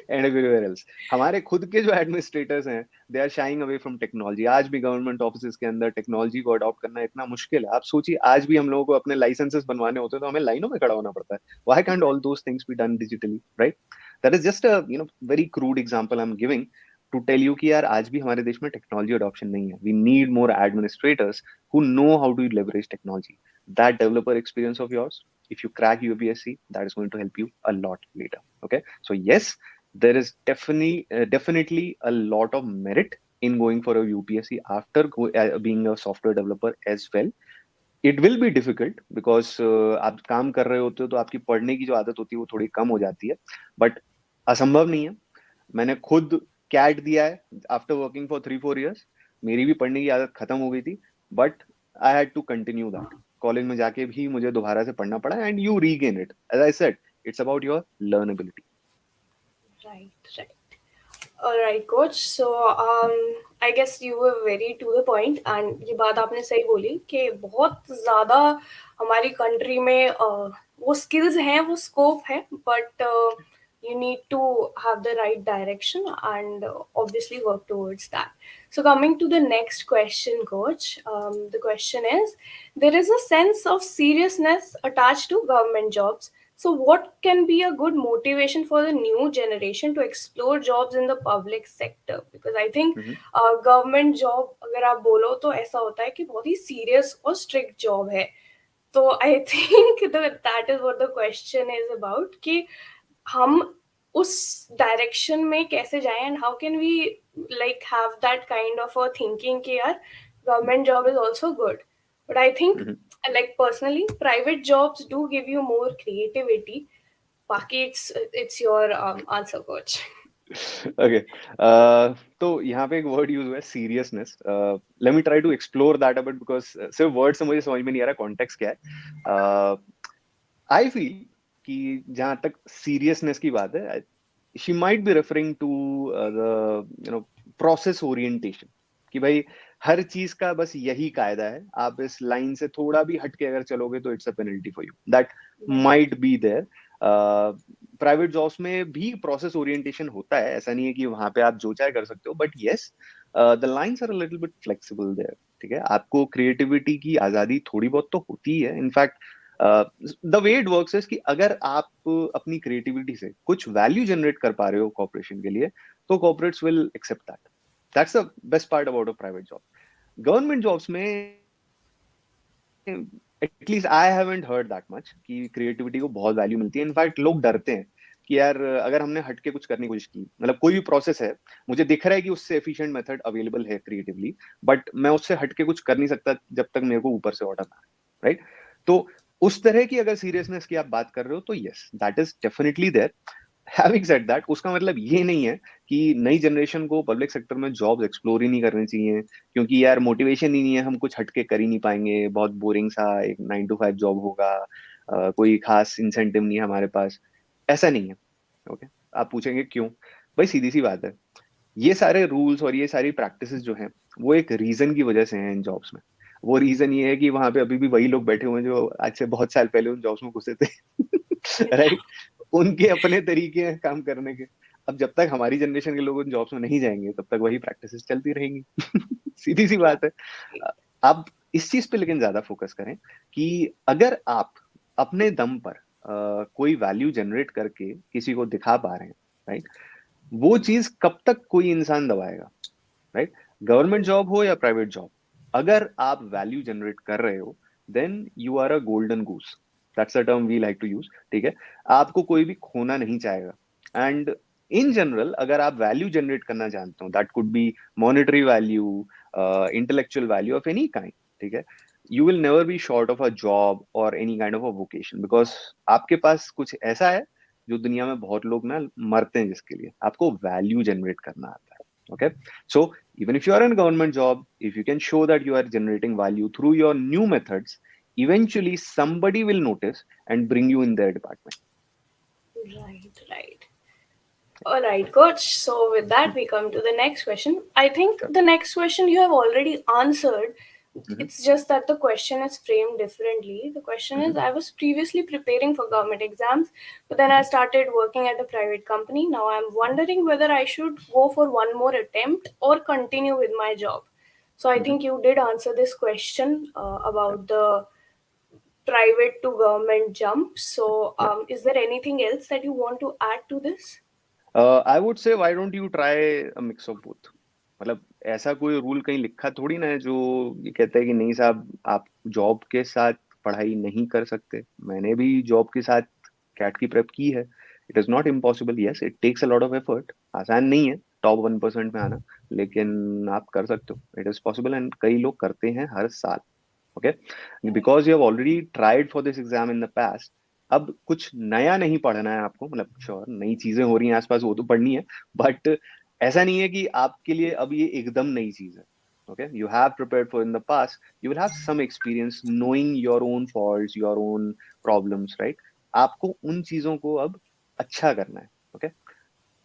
and everywhere else. हमारे खुद के जो एडमिनिस्ट्रेटर्स हैं they are shying away from technology. आज भी गवर्नमेंट ऑफिस के अंदर technology को अडॉप्ट करना इतना मुश्किल है। आप सोचिए आज भी हम लोगों को अपने लाइसेंसेस बनवाने होते हैं तो हमें लाइनों में खड़ा होना पड़ता है। Why can't all those things be done digitally, right? That is just a very crude example I am giving to tell you कि यार आज भी हमारे देश में टेक्नोलॉजी अडॉप्शन नहीं है। We need more administrators who know how to leverage technology. That developer experience of yours, if you crack UPSC, that is going to help you a lot later. Okay, so yes, there is definitely a lot of merit in going for a UPSC after being a software developer as well. It will be difficult because आप काम कर रहे होते हो तो आपकी पढ़ने की जो आदत होती है वो थोड़ी कम हो जाती है, बट असंभव नहीं है। मैंने खुद कैट दिया है आफ्टर वर्किंग फॉर 3-4 years। मेरी भी पढ़ने की आदत खत्म हो गई थी, but I had to continue that. College में जाके भी मुझे दोबारा से पढ़ना पड़ा and you regain it. As I said, it's about your learnability. Right, right. All right, coach. So, I guess you were very to the point, and ये बात आपने सही बोली कि बहुत ज़्यादा हमारी कंट्री में वो skills हैं, वो scope है, but you need to have the right direction and obviously work towards that. So, coming to the next question, coach, the question is, there is a sense of seriousness attached to government jobs. So, what can be a good motivation for the new generation to explore jobs in the public sector? Because I think government job अगर आप बोलो तो ऐसा होता है कि बहुत ही serious और strict job है. तो I think that is what the question is about कि हम उस डायरेक्शन में कैसे जाएं and how can we like have that kind of a thinking कि यार government job is also good. But I think like personally private jobs do give you more creativity. Baki it's your answer, coach. Okay, तो यहाँ पे एक word use हुआ है, seriousness. Let me try to explore that a bit, because सिर्फ word से मुझे समझ में नहीं आ रहा कॉन्टेक्स्ट क्या है. आई फील कि जहां तक सीरियसनेस की बात है, she might be referring to the process orientation. कि भाई हर चीज का बस यही कायदा है, आप इस लाइन से थोड़ा भी हटके अगर चलोगे तो it's a penalty for you. That Right. Might be there. Private jobs में भी प्रोसेस ओरिएंटेशन होता है, ऐसा नहीं है कि वहां पे आप जो चाहे कर सकते हो, but yes, the lines are a little bit flexible there. ठीक है, आपको क्रिएटिविटी की आजादी थोड़ी बहुत तो होती है. In fact the way it works is कि अगर आप अपनी क्रिएटिविटी से कुछ वैल्यू जनरेट कर पा रहे हो कॉर्पोरेशन के लिए, तो corporates will accept that. That's the best part about a private job. Government jobs में at least I haven't heard that much कि क्रिएटिविटी को बहुत वैल्यू मिलती है. इनफैक्ट लोग डरते हैं कि यार अगर हमने हटके कुछ करने की कोशिश की, मतलब कोई भी प्रोसेस है, मुझे दिख रहा है कि उससे एफिशिएंट मेथड अवेलेबल है क्रिएटिवली, बट मैं उससे हटके कुछ कर नहीं सकता जब तक मेरे को ऊपर से ऑर्डर ना आए. राइट? तो उस तरह की अगर सीरियसनेस की आप बात कर रहे हो, तो yes, that is definitely there. Having said that, उसका मतलब ये नहीं है कि नई जनरेशन को पब्लिक सेक्टर में जॉब्स एक्सप्लोर ही नहीं करनी चाहिए, क्योंकि यार मोटिवेशन ही नहीं है, हम कुछ हटके कर ही नहीं पाएंगे, बहुत बोरिंग सा एक 9 to 5 जॉब होगा, कोई खास इंसेंटिव नहीं है हमारे पास. ऐसा नहीं है. ओके, आप पूछेंगे क्यों? भाई सीधी सी बात है, ये सारे रूल्स और ये सारी प्रैक्टिसेस जो हैं, वो एक रीजन की वजह से हैं इन जॉब्स में. वो रीजन ये है कि वहां पे अभी भी वही लोग बैठे हुए हैं जो आज से बहुत साल पहले उन जॉब्स में घुसे थे. राइट? उनके अपने तरीके हैं काम करने के. अब जब तक हमारी जनरेशन के लोग उन जॉब्स में नहीं जाएंगे, तब तक वही प्रैक्टिसेस चलती रहेंगी. सीधी सी बात है. Right. आप इस चीज पे लेकिन ज्यादा फोकस करें कि अगर आप अपने दम पर कोई वैल्यू जनरेट करके किसी को दिखा पा रहे हैं, राइट, वो चीज कब तक कोई इंसान दबाएगा? राइट? गवर्नमेंट जॉब हो या प्राइवेट जॉब, अगर आप वैल्यू जनरेट कर रहे हो, then you are a golden goose. That's a term we like to use. ठीक है, आपको कोई भी खोना नहीं चाहेगा. एंड इन जनरल अगर आप वैल्यू जनरेट करना जानते हो, that could be monetary value, intellectual value of any kind. ठीक है, you will never be short of a job or any kind of a vocation, because आपके पास कुछ ऐसा है जो दुनिया में बहुत लोग ना मरते हैं जिसके लिए. आपको वैल्यू जनरेट करना आता है. Okay, so even if you are in a government job, if you can show that you are generating value through your new methods, eventually somebody will notice and bring you in their department. Right, right. All right, coach. So, with that, we come to the next question. I think Sure. the next question you have already answered. Mm-hmm. It's just that the question is framed differently. The question Mm-hmm. is I was previously preparing for government exams, but then I Mm-hmm. started working at a private company. Now I'm wondering whether I should go for one more attempt or continue with my job. So, I Mm-hmm. think you did answer this question Yeah. about the private to government jump. So, Yeah. is there anything else that you want to add to this? I would say why don't you try a mix of both. मतलब ऐसा कोई rule कहीं लिखा थोड़ी ना है जो ये कहता है कि नहीं साहब, आप जॉब के साथ पढ़ाई नहीं कर सकते. मैंने भी जॉब के साथ कैट की प्रेप की है. It is not impossible. Yes, it takes a lot of effort. आसान नहीं है टॉप 1% में आना, लेकिन आप कर सकते हो. इट इज पॉसिबल एंड कई लोग करते हैं हर साल. Okay, because you have already tried for this exam in the past. अब कुछ नया नहीं पढ़ना है आपको, मतलब श्योर नई चीजें हो रही हैं आसपास, वो तो पढ़नी है, बट ऐसा नहीं है कि आपके लिए अब ये एकदम नई चीज है. Okay, you have prepared for in the past, you will have some experience knowing your own faults, your own problems. Right? आपको उन चीजों को अब अच्छा करना है. ओके,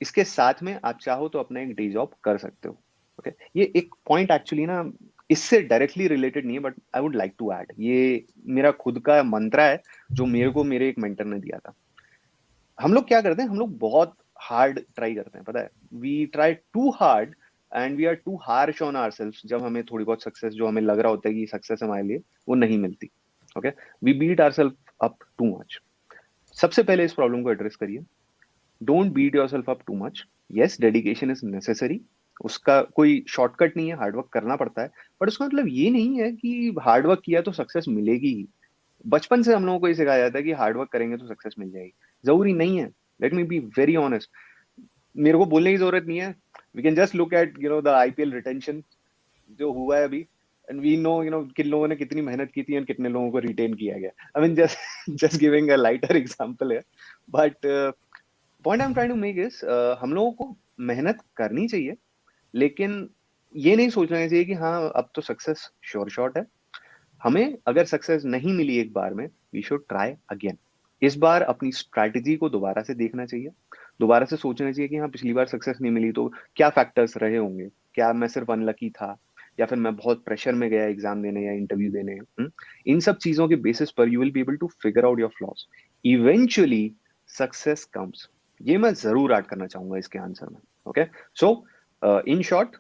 इसके साथ में आप चाहो तो अपना एक डे जॉब कर सकते हो. ओके, ये एक पॉइंट एक्चुअली ना इससे डायरेक्टली रिलेटेड नहीं है, but I would like to add. ये मेरा खुद का मंत्रा है जो मेरे को मेरे एक मेंटर ने दिया था. हम लोग क्या करते हैं, हम लोग बहुत हार्ड ट्राई करते हैं, पता है. We try too hard and we are too harsh on ourselves. जब हमें थोड़ी बहुत सक्सेस, जो हमें लग रहा होता है कि सक्सेस हमारे लिए, वो नहीं मिलती. Okay, we beat ourself up too much. सबसे पहले इस प्रॉब्लम को एड्रेस करिए. Don't beat your self up too much. Yes, dedication is necessary. उसका कोई शॉर्टकट नहीं है, हार्डवर्क करना पड़ता है, बट उसका मतलब ये नहीं है कि हार्डवर्क किया तो सक्सेस मिलेगी ही. बचपन से हम लोगों को ये सिखाया जाता है कि हार्डवर्क करेंगे तो सक्सेस मिल जाएगी. जरूरी नहीं है. Let me be very honest, मेरे को बोलने की जरूरत नहीं है. We can just look at the IPL retention जो हुआ है अभी, एंड वी नो किन लोगों ने कितनी मेहनत की थी और कितने लोगों को रिटेन किया गया. I mean just just giving a lighter example है, but point I am trying to make is हम लोगों को मेहनत करनी चाहिए, लेकिन ये नहीं सोचना चाहिए कि हाँ अब तो सक्सेस श्योर शॉट है। हमें अगर सक्सेस नहीं मिली एक बार में, वी शुड ट्राई अगेन। इस बार अपनी स्ट्रैटेजी को दोबारा से देखना चाहिए, दोबारा से सोचना चाहिए कि हाँ पिछली बार सक्सेस नहीं मिली तो क्या फैक्टर्स रहे होंगे, क्या मैं सिर्फ अनलकी था, या फिर मैं बहुत प्रेशर में गया एग्जाम देने या इंटरव्यू देने। इन सब चीजों के बेसिस पर you will be able to figure out your flaws. Eventually success comes. ये मैं जरूर ऐड करना चाहूंगा इसके आंसर में। Okay, so in short,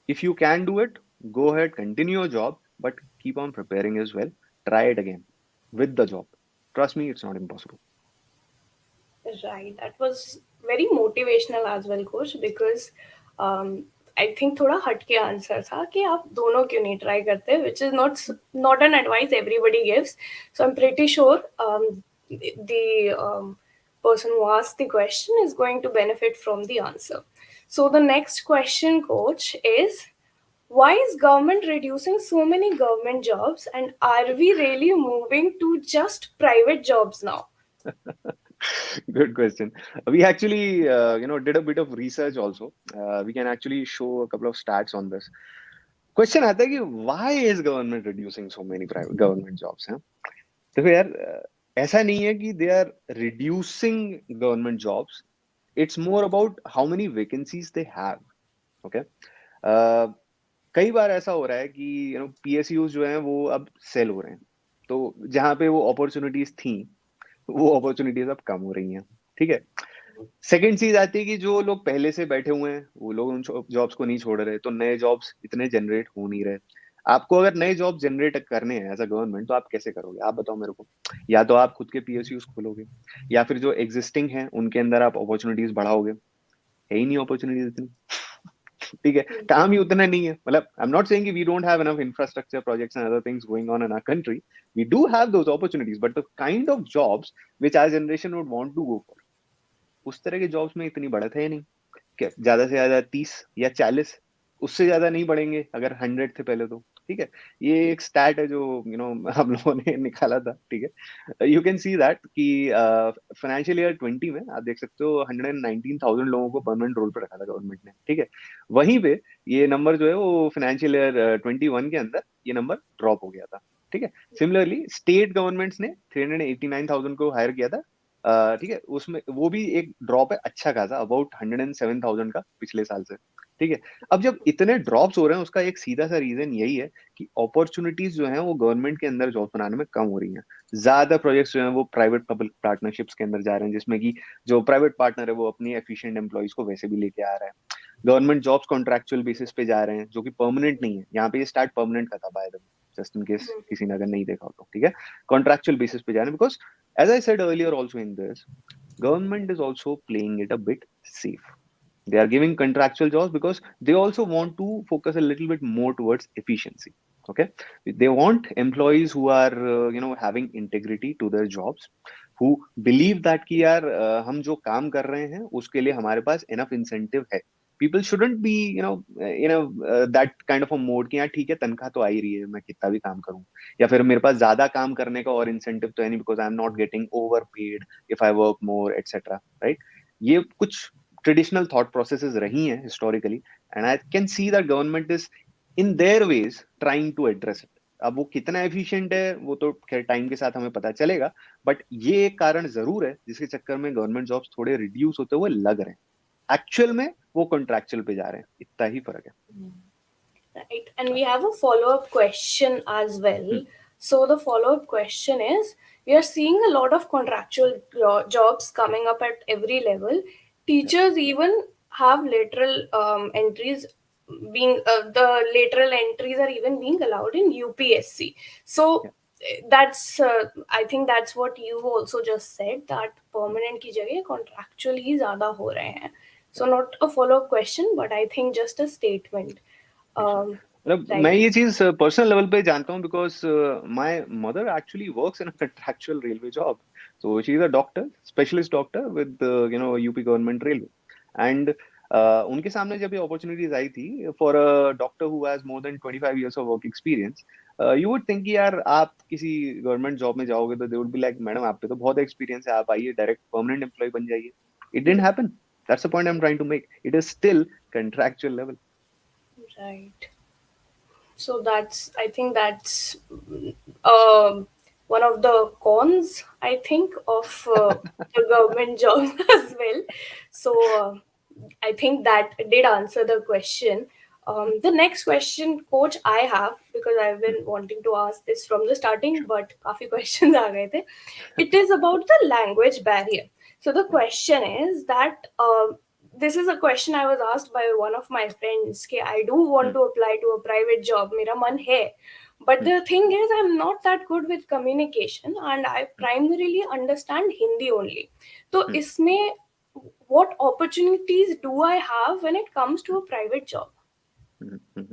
if you can do it, go ahead, continue your job, but keep on preparing as well. Try it again with the job. Trust me, it's not impossible. Right, that was very motivational as well, coach, because um, I think थोड़ा हटके answer था कि आप दोनों क्यों नहीं try करते, which is not an advice everybody gives. So I'm pretty sure the person who asked the question is going to benefit from the answer. So the next question, coach, is why is government reducing so many government jobs, and are we really moving to just private jobs now? Good question. We actually, did a bit of research also. We can actually show a couple of stats on this. Question आता है कि why is government reducing so many private government jobs? हैं? देखो यार, ऐसा नहीं है कि they are reducing government jobs. It's more about how many vacancies they have. Okay. कई बार ऐसा हो रहा है कि पीएसयूज जो हैं वो अब सेल हो रहे हैं, तो जहां पे वो अपॉर्चुनिटीज थी, वो अपॉर्चुनिटीज अब कम हो रही हैं। ठीक है। सेकंड चीज आती है कि जो लोग पहले से बैठे हुए हैं वो लोग उन जॉब्स को नहीं छोड़ रहे, तो नए जॉब्स इतने जनरेट हो नहीं रहे। आपको अगर नए जॉब जनरेट करने हैं एज अ गवर्नमेंट, तो आप कैसे करोगे? आप बताओ मेरे को। या तो आप खुद के पीएसयूज खोलोगे, या फिर जो एग्जिस्टिंग हैं उनके अंदर आप अपॉर्चुनिटीज बढ़ाओगे। है ही नहीं अपॉर्चुनिटीज इतनी। ठीक है। काम ही उतना नहीं है। मतलब आई एम नॉट सेइंग कि we don't have enough infrastructure projects and other things going on in our country. We do have those opportunities, but the kind of jobs which our generation would want to go for, उस तरह के jobs में इतनी बढ़त है नहीं। क्या ज्यादा से ज्यादा 30 या 40, उससे ज्यादा नहीं बढ़ेंगे अगर 100 थे पहले तो। ठीक है। ये एक स्टैट है जो हम लोगों ने निकाला था। ठीक है। यू कैन सी दैट कि फाइनेंशियल ईयर 20 में आप देख सकते हो 119,000 लोगों को परमानेंट रोल पे रखा था गवर्नमेंट ने। ठीक है। वहीं पे ये नंबर जो है वो फाइनेंशियल ईयर 21 के अंदर ये नंबर ड्रॉप हो गया था। ठीक है। सिमिलरली स्टेट गवर्नमेंट्स ने 389,000 को हायर किया था। ठीक है। उसमें वो भी एक ड्रॉप है अच्छा खासा, अबाउट 107,000 का पिछले साल से। ठीक है। अब जब इतने ड्रॉप्स हो रहे हैं, उसका एक सीधा सा रीजन यही है कि अपॉर्चुनिटीज जो है वो गवर्नमेंट के अंदर जॉब बनाने में कम हो रही हैं। ज्यादा प्रोजेक्ट्स जो है वो प्राइवेट पब्लिक पार्टनरशिप्स के अंदर जा रहे हैं, जिसमें कि जो प्राइवेट पार्टनर है वो अपनी एफिशिएंट एम्प्लॉयज को वैसे भी लेके आ रहा है। गवर्नमेंट जॉब्स कॉन्ट्रैक्चुअल बेसिस पे जा रहे हैं, जो कि परमानेंट नहीं है। यहाँ पे ये स्टार्ट परमानेंट का था, bye the way, just in case किसी ने अगर नहीं देखा हो तो। ठीक है। कॉन्ट्रैक्चुअल बेसिस पे जा रहे हैं because as I said earlier also in this, government is also playing it a bit safe. They are giving contractual jobs because they also want to focus a little bit more towards efficiency. Okay. They want employees who are having integrity to their jobs, who believe that कि यार हम जो काम कर रहे हैं उसके लिए हमारे पास enough incentive है। People shouldn't be that kind of a mode कि यार ठीक है तनख्वाह तो आ ही रही है, मैं कितना भी काम करूं, या फिर मेरे पास ज्यादा काम करने का और इंसेंटिव तो है नहीं because I am not getting over paid if I work more etcetera. Right. ये कुछ ट्रेडिशनल थॉट प्रोसेसेस रही हैं historically, and I can see that government is in their ways trying to address it. अब वो कितना efficient है वो तो खैर टाइम के साथ हमें पता चलेगा, बट ये एक कारण जरूर है जिसके चक्कर में गवर्नमेंट जॉब्स थोड़े रिड्यूस होते हुए लग रहे हैं। एक्चुअल में वो कॉन्ट्रैक्चुअल पे जा रहे हैं, इतना ही फर्क है। Right. And we have a follow-up question as well. So the follow-up question is, we are seeing a lot of contractual jobs coming up at every level. Yeah, Teachers even have lateral entries being the lateral entries are even being allowed in UPSC. So yeah, that's I think that's what you also just said, that permanent की जगह contractual ही ज़्यादा हो रहे हैं. yeah. So not a follow-up question, but I think just a statement. Um, मतलब मैं right. ये चीज पर्सनल लेवल पे जानता हूँ because my mother actually works in a contractual railway job. So she is a doctor, specialist doctor with UP government railway. And उनके सामने जब ये अपॉर्चुनिटीज आई थी for a doctor who has more than 25 years of work experience, you would think कि यार आप किसी government job में जाओगे तो they would be like madam आप पे तो बहुत एक्सपीरियंस है, आप आइए डायरेक्ट परमानेंट एम्प्लॉय बन जाइए। It didn't happen. That's the point I'm trying to make. It is still contractual level. Right. So that's, I think that's um, one of the cons, I think, of the government job as well. So I think that did answer the question. The next question, coach, I have, because I've been wanting to ask this from the starting, Sure. but काफी questions आ गए थे. It is about the language barrier. So the question is that this is a question I was asked by one of my friends. कि I do want Hmm, to apply to a private job. मेरा मन है. But hmm, the thing is, I'm not that good with communication, and I hmm, primarily understand Hindi only. So, hmm, इसमें what opportunities do I have when it comes to a private job? hmm,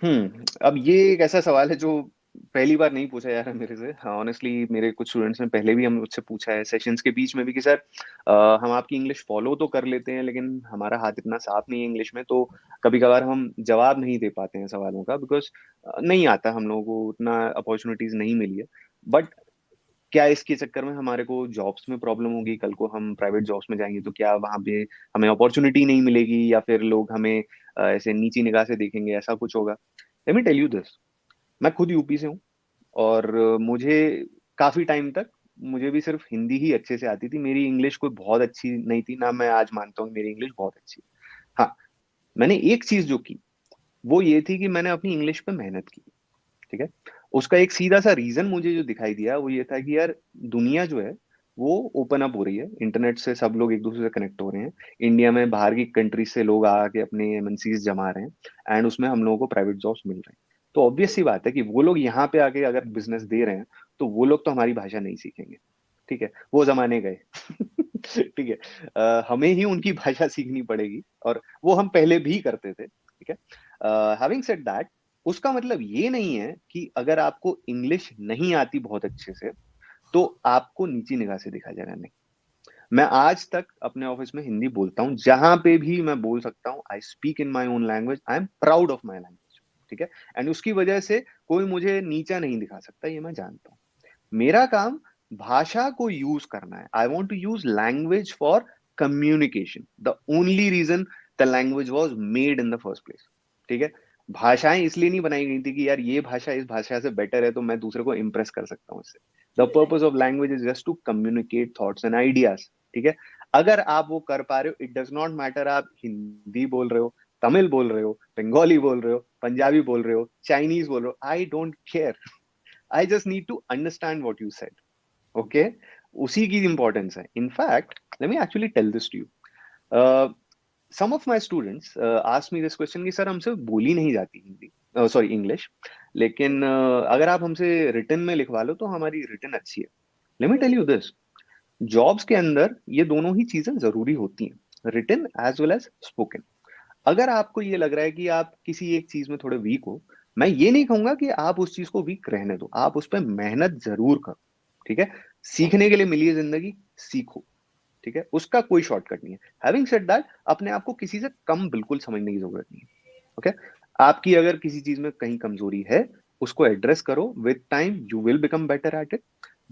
hmm. अब ये एक ऐसा सवाल है जो पहली बार नहीं पूछा जा रहा है मेरे से। ऑनेस्टली मेरे कुछ स्टूडेंट्स ने पहले भी हम मुझसे पूछा है सेशंस के बीच में भी कि सर हम आपकी इंग्लिश फॉलो तो कर लेते हैं लेकिन हमारा हाथ इतना साफ नहीं है इंग्लिश में, तो कभी कभार हम जवाब नहीं दे पाते हैं सवालों का बिकॉज नहीं आता, हम लोगों को उतना अपॉर्चुनिटीज नहीं मिली है। बट क्या इसके चक्कर में हमारे को जॉब्स में प्रॉब्लम होगी? कल को हम प्राइवेट जॉब्स में जाएंगे तो क्या वहां पे हमें अपॉर्चुनिटी नहीं मिलेगी या फिर लोग हमें ऐसे नीची निगाह से देखेंगे, ऐसा कुछ होगा? Let me tell you this, मैं खुद यूपी से हूँ और मुझे काफी टाइम तक मुझे भी सिर्फ हिंदी ही अच्छे से आती थी, मेरी इंग्लिश कोई बहुत अच्छी नहीं थी ना, मैं आज मानता हूँ कि मेरी इंग्लिश बहुत अच्छी है। हाँ, मैंने एक चीज जो की वो ये थी कि मैंने अपनी इंग्लिश पे मेहनत की। ठीक है, उसका एक सीधा सा रीजन मुझे जो दिखाई दिया वो ये था कि यार दुनिया जो है वो ओपन अप हो रही है, इंटरनेट से सब लोग एक दूसरे से कनेक्ट हो रहे हैं। इंडिया में बाहर की कंट्रीज से लोग आके अपने एमएनसीज जमा रहे हैं एंड उसमें हम लोगों को प्राइवेट जॉब्स मिल रहे हैं। तो ऑब्वियस सी बात है कि वो लोग यहाँ पे आके अगर बिजनेस दे रहे हैं तो वो लोग तो हमारी भाषा नहीं सीखेंगे। ठीक है, वो जमाने गए। ठीक है, हमें ही उनकी भाषा सीखनी पड़ेगी और वो हम पहले भी करते थे। ठीक है, हैविंग सेड दैट, उसका मतलब ये नहीं है कि अगर आपको इंग्लिश नहीं आती बहुत अच्छे से तो आपको नीची निगाह से देखा जाएगा, नहीं। मैं आज तक अपने ऑफिस में हिंदी बोलता हूँ, जहां पे भी मैं बोल सकता हूँ I speak in my own language, I am proud of my language. ठीक है, एंड उसकी वजह से कोई मुझे नीचा नहीं दिखा सकता, ये मैं जानता हूँ। मेरा काम भाषा को यूज करना है, I want to use language for communication, the only reason the language was made in the first place. ठीक है, भाषाएं इसलिए नहीं बनाई गई थी कि यार ये भाषा इस भाषा से बेटर है तो मैं दूसरे को इंप्रेस कर सकता हूँ इससे। The purpose of language is just to communicate thoughts and ideas. ठीक है, अगर आप वो कर पा रहे हो, इट डज नॉट मैटर आप हिंदी बोल रहे हो, तमिल बोल रहे हो, बंगाली बोल रहे हो, पंजाबी बोल रहे हो, चाइनीज बोल रहे हो, I don't care. I just need to understand what you said. Okay, उसी की इंपॉर्टेंस है। In fact let me actually tell this to you, some of my students ask me this question कि सर हमसे बोली नहीं जाती हिंदी, सॉरी इंग्लिश, लेकिन अगर आप हमसे रिटर्न में लिखवा लो तो हमारी रिटर्न अच्छी है। Let me tell you this, jobs के अंदर ये दोनों ही चीजें जरूरी होती हैं, written as well as spoken. अगर आपको ये लग रहा है कि आप किसी एक चीज में थोड़े वीक हो, मैं ये नहीं कहूंगा कि आप उस चीज को वीक रहने दो, आप उस पर मेहनत जरूर करो। ठीक है, सीखने के लिए मिली है जिंदगी, सीखो। ठीक है, उसका कोई शॉर्टकट नहीं है। हैविंग सेड दैट, अपने आप को किसी से कम बिल्कुल समझने की जरूरत नहीं है। ओके, आपकी अगर किसी चीज में कहीं कमजोरी है उसको एड्रेस करो, with time you will become better at it.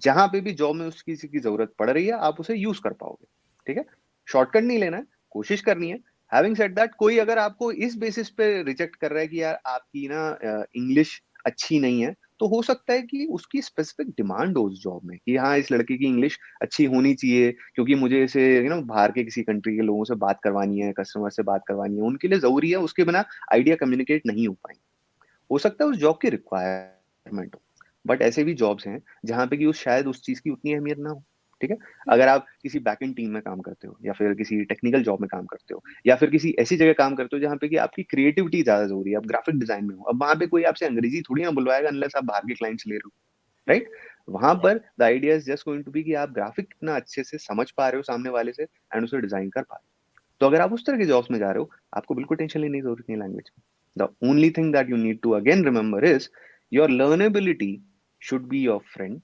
जहां पे भी जॉब में उस किसी की जरूरत पड़ रही है आप उसे यूज कर पाओगे। ठीक है, शॉर्टकट नहीं लेना है, कोशिश करनी है। हैविंग सेड दैट, कोई अगर आपको इस बेसिस पे रिजेक्ट कर रहा है कि यार आपकी ना इंग्लिश अच्छी नहीं है, तो हो सकता है कि उसकी स्पेसिफिक डिमांड हो उस जॉब में कि हाँ इस लड़के की इंग्लिश अच्छी होनी चाहिए क्योंकि मुझे इसे बाहर के किसी कंट्री के लोगों से बात करवानी है, कस्टमर से बात करवानी है, उनके लिए जरूरी है, उसके बिना आइडिया कम्युनिकेट नहीं हो पाएंगे। हो सकता है उस जॉब की रिक्वायरमेंट हो, बट ऐसे भी जॉब्स हैं जहां पे कि उस शायद उस चीज की उतनी अहमियत ना हो। ठीक है, अगर आप किसी बैकएंड टीम में काम करते हो या फिर किसी टेक्निकल जॉब में काम करते हो या फिर किसी ऐसी जगह काम करते हो जहाँ पे कि आपकी क्रिएटिविटी ज्यादा जरूरी है, आप ग्राफिक डिजाइन में हो, अब वहां पे कोई आपसे अंग्रेजी थोड़ी ना बुलवाएगा अनलेस आप बाहर के क्लाइंट्स ले रहे हो। राइट, वहां पर the idea is just going to be कि आप ग्राफिक कितना अच्छे से समझ पा रहे हो सामने वाले से एंड उसे डिजाइन कर पा रहे हो। तो अगर आप उस तरह के जॉब्स में जा रहे हो आपको बिल्कुल टेंशन लेने की जरूरत नहीं लैंग्वेज की। The only thing that you need to again remember is your learnability should be your friend.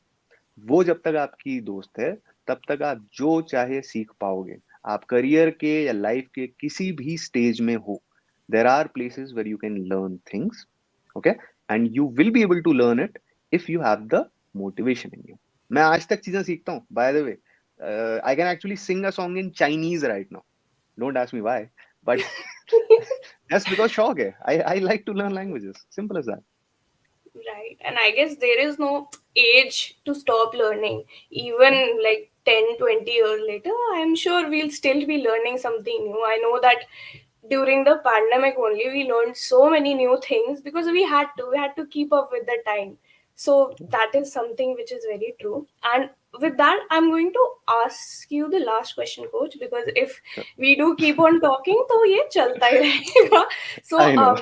वो जब तक आपकी दोस्त है तब तक आप जो चाहे सीख पाओगे। आप करियर के या लाइफ के किसी भी स्टेज में हो, there are places where you can learn things. Okay, and you will be able to learn it if you have the motivation in you. मैं आज तक चीजें सीखता हूँ by the way, I can actually sing a song in Chinese right now. Don't ask me why, but that's because शौक है. I like to learn languages. Simple as that. Right. And I guess there is no age to stop learning. Yeah. Even like 10, 20 years later, I'm sure we'll still be learning something new. I know that during the pandemic only, we learned so many new things because we had to keep up with the time. So that is something which is very true. And with that, I'm going to ask you the last question, coach, because if Sure. we do keep on talking, तो ये चलता ही रहेगा. So I know.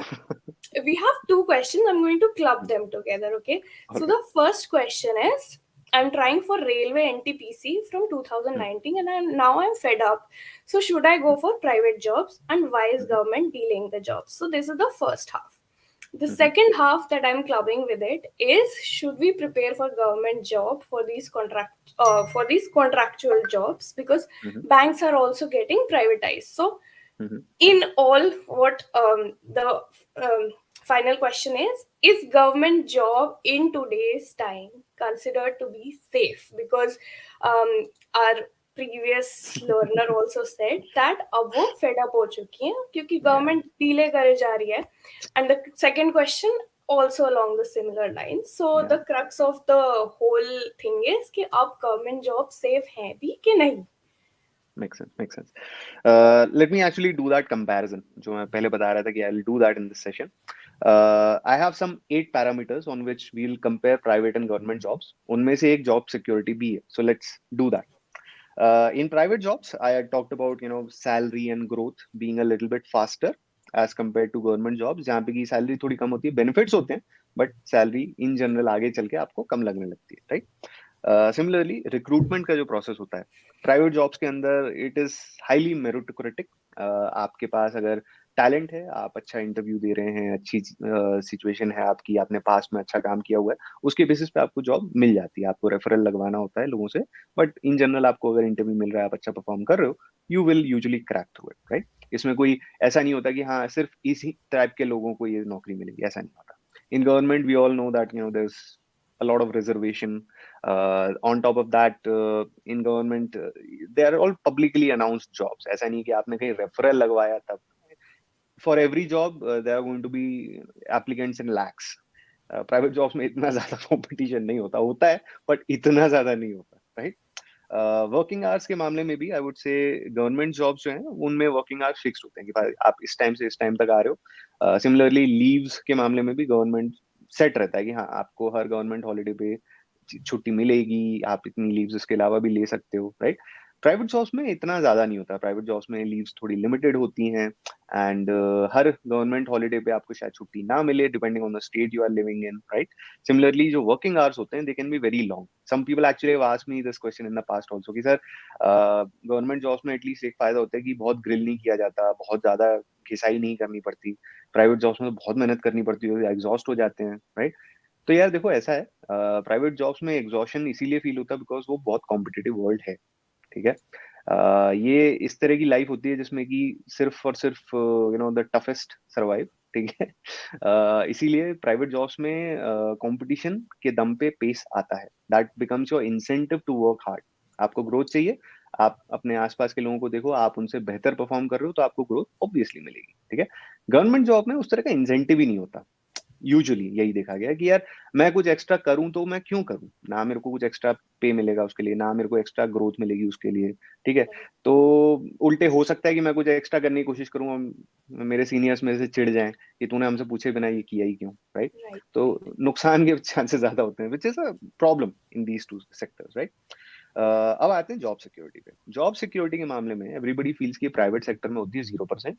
we have two questions. I'm going to club them together, okay? So Okay. the first question is, I'm trying for railway NTPC from Hmm. 2019 and I'm fed up. So should I go for private jobs and why is Mhm. government delaying the jobs? So this is the first half. The Mhm. second half that I'm clubbing with it is, should we prepare for government job for these contractual jobs, because Mhm. banks are also getting privatized. So Mhm. in all, what the um, final question is government job in today's time considered to be safe? Because our previous learner also said that अब वो fed up हो चुकी हैं क्योंकि Yeah. government delay करे जा रही है. And the second question also along the similar lines. So Yeah. the crux of the whole thing is कि अब government job safe हैं भी कि नहीं. Makes sense. Makes sense. Let me actually do that comparison. जो मैं पहले बता रहा था कि I'll do that in this session. I have some 8 parameters on which we'll compare private and government jobs. उनमें से एक job security भी है. So let's do that. In private jobs, I had talked about salary and growth being a little bit faster as compared to government jobs, जहाँ पे की salary थोड़ी कम होती है, benefits होते हैं, but salary in general आगे चल के आपको कम लगने लगती है, right? सिमिलरली रिक्रूटमेंट का जो प्रोसेस होता है प्राइवेट जॉब्स के अंदर, इट इज हाईली मेरिटोक्रेटिक. आपके पास अगर टैलेंट है, आप अच्छा इंटरव्यू दे रहे हैं, अच्छी सिचुएशन है आपकी, आपने पास्ट में अच्छा काम किया हुआ है, उसके बेसिस पे आपको जॉब मिल जाती है. आपको रेफरल लगवाना होता है लोगों से, बट इन जनरल आपको अगर इंटरव्यू मिल रहा है, आप अच्छा परफॉर्म कर रहे हो, you will usually crack through it, right? इसमें कोई ऐसा नहीं होता कि हाँ सिर्फ इसी टाइप के लोगों को ये नौकरी मिलेगी, ऐसा नहीं होता. In government, we all know that there's a lot of reservation. On top of that, in government, they are all publicly announced jobs. ऐसा नहीं कि आपने कहीं रेफरल लगवाया तब. For every job, there are going to be applicants in lakhs. Private jobs में इतना ज्यादा कंपटीशन नहीं होता, होता है बट इतना ज्यादा नहीं होता, राइट? वर्किंग आवर्स के मामले में भी आई वुड से गवर्नमेंट जॉब्स जो हैं उनमें वर्किंग आवर्स फिक्स होते हैं कि भाई आप इस टाइम से इस टाइम तक आ रहे हो. सिमिलरली लीव्स के मामले में भी गवर्नमेंट सेट रहता है कि हाँ आपको हर गवर्नमेंट हॉलीडे पे छुट्टी मिलेगी, आप इतनी लीव्स इसके अलावा भी ले सकते हो, राइट? प्राइवेट जॉब्स में इतना ज्यादा नहीं होता. प्राइवेट जॉब्स में लीव्स थोड़ी लिमिटेड होती हैं, एंड हर गवर्नमेंट हॉलीडे पे आपको शायद छुट्टी ना मिले, depending on the state you are living in, right? Similarly जो वर्किंग आवर्स होते हैं, they can be very long. Some people actually have asked me this question in the past also कि सर गवर्नमेंट जॉब्स में at least एक फायदा होता है कि बहुत ग्रिल नहीं किया जाता, बहुत ज्यादा घिसाई नहीं करनी पड़ती. प्राइवेट जॉब्स में तो बहुत मेहनत करनी पड़ती है, एग्जॉस्ट हो जाते हैं, राइट? तो यार देखो ऐसा है, प्राइवेट जॉब्स में एग्जॉशन इसीलिए फील होता है बिकॉज वो बहुत कॉम्पिटिटिव वर्ल्ड है, ठीक है? ये इस तरह की लाइफ होती है जिसमें कि सिर्फ और सिर्फ द टफेस्ट सर्वाइव, ठीक है? इसीलिए प्राइवेट जॉब्स में कंपटीशन के दम पे पेस आता है. That becomes your incentive to work hard. आपको ग्रोथ चाहिए, आप अपने आसपास के लोगों को देखो, आप उनसे बेहतर परफॉर्म कर रहे हो तो आपको ग्रोथ ऑब्वियसली मिलेगी, ठीक है? गवर्नमेंट जॉब में उस तरह का इंसेंटिव ही नहीं होता. यूजुअली यही देखा गया है कि यार मैं कुछ एक्स्ट्रा करूं तो मैं क्यों करूं, ना मेरे को कुछ एक्स्ट्रा पे मिलेगा उसके लिए, ना मेरे को एक्स्ट्रा ग्रोथ मिलेगी उसके लिए, ठीक है? तो उल्टे हो सकता है कि मैं कुछ एक्स्ट्रा करने की कोशिश करूं, मेरे सीनियर्स मेरे से चिढ़ जाएं कि तूने हमसे पूछे बिना ये किया ही क्यों, राइट? Right, right. तो नुकसान के चांसेस ज्यादा होते हैं, which is a problem in these two sectors, right? अब आते हैं जॉब सिक्योरिटी पे. जॉब सिक्योरिटी के मामले में एवरीबडी फील्स की प्राइवेट सेक्टर में होती है 0%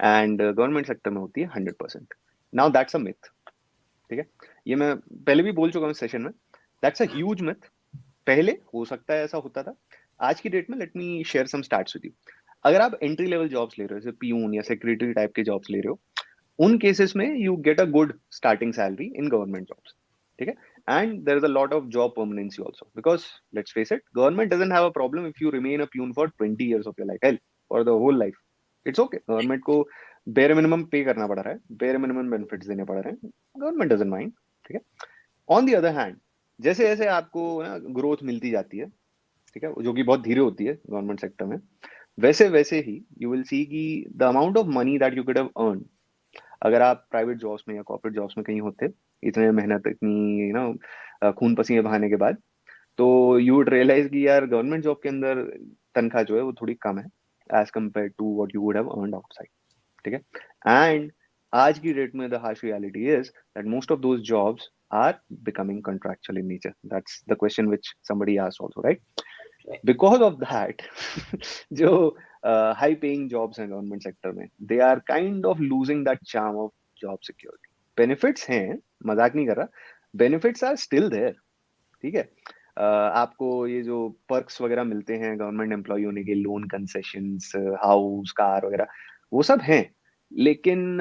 एंड गवर्नमेंट सेक्टर में होती है 100%. नाउ दैट्स अ मिथ, ठीक है? ये मैं पहले भी बोल चुका हूँ सेशन में. That's a huge myth. पहले हो सकता है ऐसा होता था, आज की डेट में let me share some stats with you. अगर आप एंट्री लेवल जॉब्स ले रहे हो, जैसे पीयून या सेक्रेटरी टाइप के जॉब्स ले रहे हो, उन केसेस में you get a good starting salary in government jobs, ठीक है? And there is a lot of job permanency also, because let's face it, government doesn't have a problem if you remain a peon for 20 years of your life, health, for the whole life. It's okay. Government को bare minimum pay करना पड़ रहा है, bare minimum benefits देने पड़ रहे हैं, government doesn't mind, ठीक है? ऑन दी अदर हैंड, जैसे जैसे आपको ग्रोथ मिलती जाती है, ठीक है, जो कि बहुत धीरे होती है गवर्नमेंट सेक्टर में, वैसे वैसे ही यू विल सी कि the amount of money that you could have earn अगर आप प्राइवेट जॉब्स में या कॉर्पोरेट जॉब्स में कहीं होते, इतने मेहनत, इतनी खून पसीने बहाने के बाद, तो यू वुड रियलाइज कि यार गवर्नमेंट जॉब के अंदर तनख्वाह जो है वो थोड़ी कम है as compare to what you would have earned outside. ठीक है, एंड आज की डेट में the harsh reality is that most of those jobs are becoming contractual in nature. That's the question which somebody asked also, right? Right. Because of that, जो high paying jobs हैं government sector में, they are kind of losing that charm of job security. Benefits हैं, मजाक नहीं कर रहा, benefits are still there. ठीक है, आपको ये जो पर्क्स वगैरह मिलते हैं गवर्नमेंट एम्प्लॉय होने के, लोन कंसेशंस, हाउस, कार वगैरह, वो सब हैं, लेकिन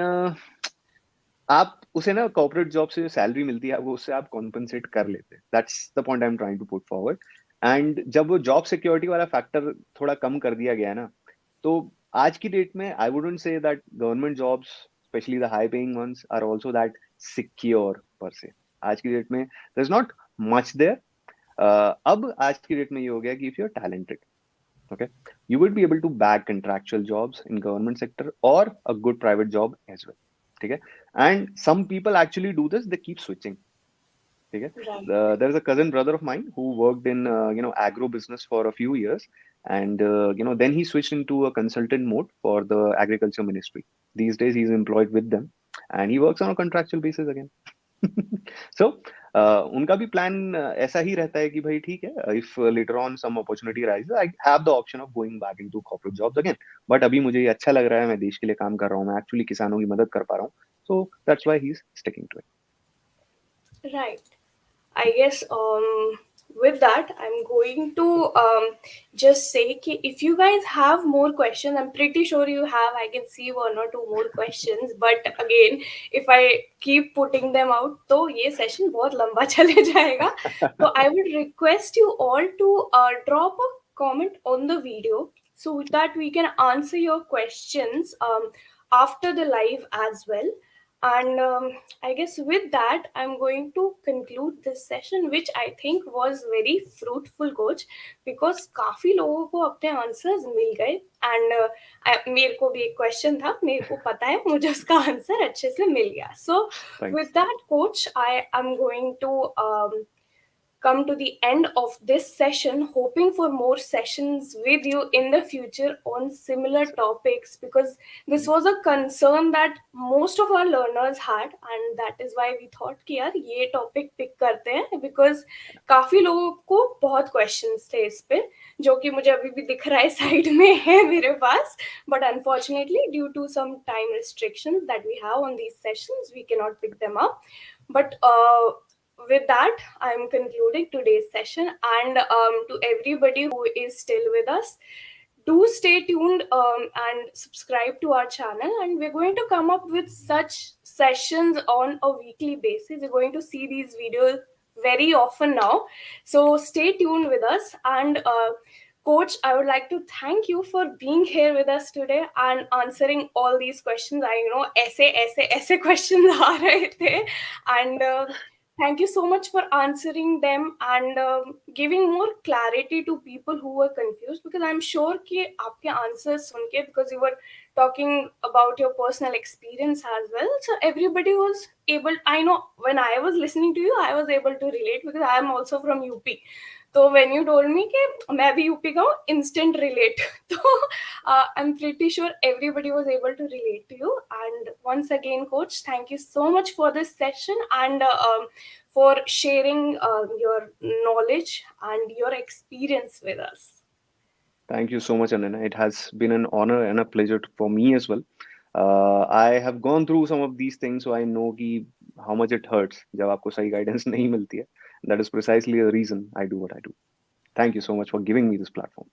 आप उसे ना कॉर्पोरेट जॉब से जो सैलरी मिलती है वो उससे आप कॉम्पनसेट कर लेते हैं। That's the point I am trying to put forward. And जब वो जॉब सिक्योरिटी वाला फैक्टर थोड़ा कम कर दिया गया है ना, तो आज की डेट में I wouldn't say that government jobs, specially the high paying ones, are also that secure per. आज की डेट में there is not much there. अब आज की डेट में ये हो गया कि if you are talented, okay, you would be able to bag contractual jobs in government sector or a good private job as well. ठीक है, and some people actually do this, they keep switching. ठीक है, Right. there's a cousin brother of mine who worked in agro business for a few years, and then he switched into a consultant mode for the agriculture ministry. These days he's employed with them and he works on a contractual basis again. सो उनका भी plan ऐसा ही रहता है कि भाई ठीक है, if later on some opportunity rise, I have the option of going back into corporate jobs again, but अभी मुझे ये अच्छा लग रहा है, मैं देश के लिए काम कर रहा हूँ, मैं एक्चुअली किसानों की मदद कर पा रहा हूँ, so that's why he is sticking to Right. I guess with that, I'm going to just say ki if you guys have more questions, I'm pretty sure you have. I can see one or two more questions, but again, if I keep putting them out, तो ये session बहुत लंबा चले जाएगा. So I would request you all to drop a comment on the video so that we can answer your questions after the live as well. And I guess with that, I'm going to conclude this session, which I think was very fruitful, coach, because काफी लोगों को अपने answers मिल गए and मेरे को भी एक question था, मेरे को पता है, मुझे उसका आंसर अच्छे से मिल गया. So it. with that, coach, I am going to come to the end of this session, hoping for more sessions with you in the future on similar topics, because this was a concern that most of our learners had, and that is why we thought कि यार ये topic pick करते हैं, because काफी लोगों को बहुत questions थे इस पे, जो कि मुझे अभी भी दिख रहा है साइड में है मेरे पास, but unfortunately due to some time restrictions that we have on these sessions, we cannot pick them up. But with that, I'm concluding today's session. And to everybody who is still with us, do stay tuned and subscribe to our channel. And we're going to come up with such sessions on a weekly basis. You're going to see these videos very often now. So stay tuned with us. And Coach, I would like to thank you for being here with us today and answering all these questions. I know ऐसे questions आ रहे थे, and thank you so much for answering them and giving more clarity to people who were confused. Because I'm sure कि आपके answers सुन के, because you were talking about your personal experience as well, so everybody was able. I know when I was listening to you, I was able to relate because I am also from UP. तो when you told me कि मैं भी UP का हूँ, instant relate. तो I'm pretty sure everybody was able to relate to you. And once again, coach, thank you so much for this session and for sharing your knowledge and your experience with us. Thank you so much, Anana. It has been an honor and a pleasure for me as well. I have gone through some of these things, so I know कि how much it hurts जब आपको सही guidance नहीं मिलती है. That is precisely the reason I do what I do. Thank you so much for giving me this platform.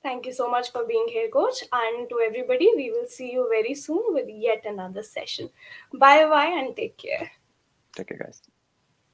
Thank you so much for being here, coach. And to everybody, we will see you very soon with yet another session. Bye bye and take care. Take care, guys.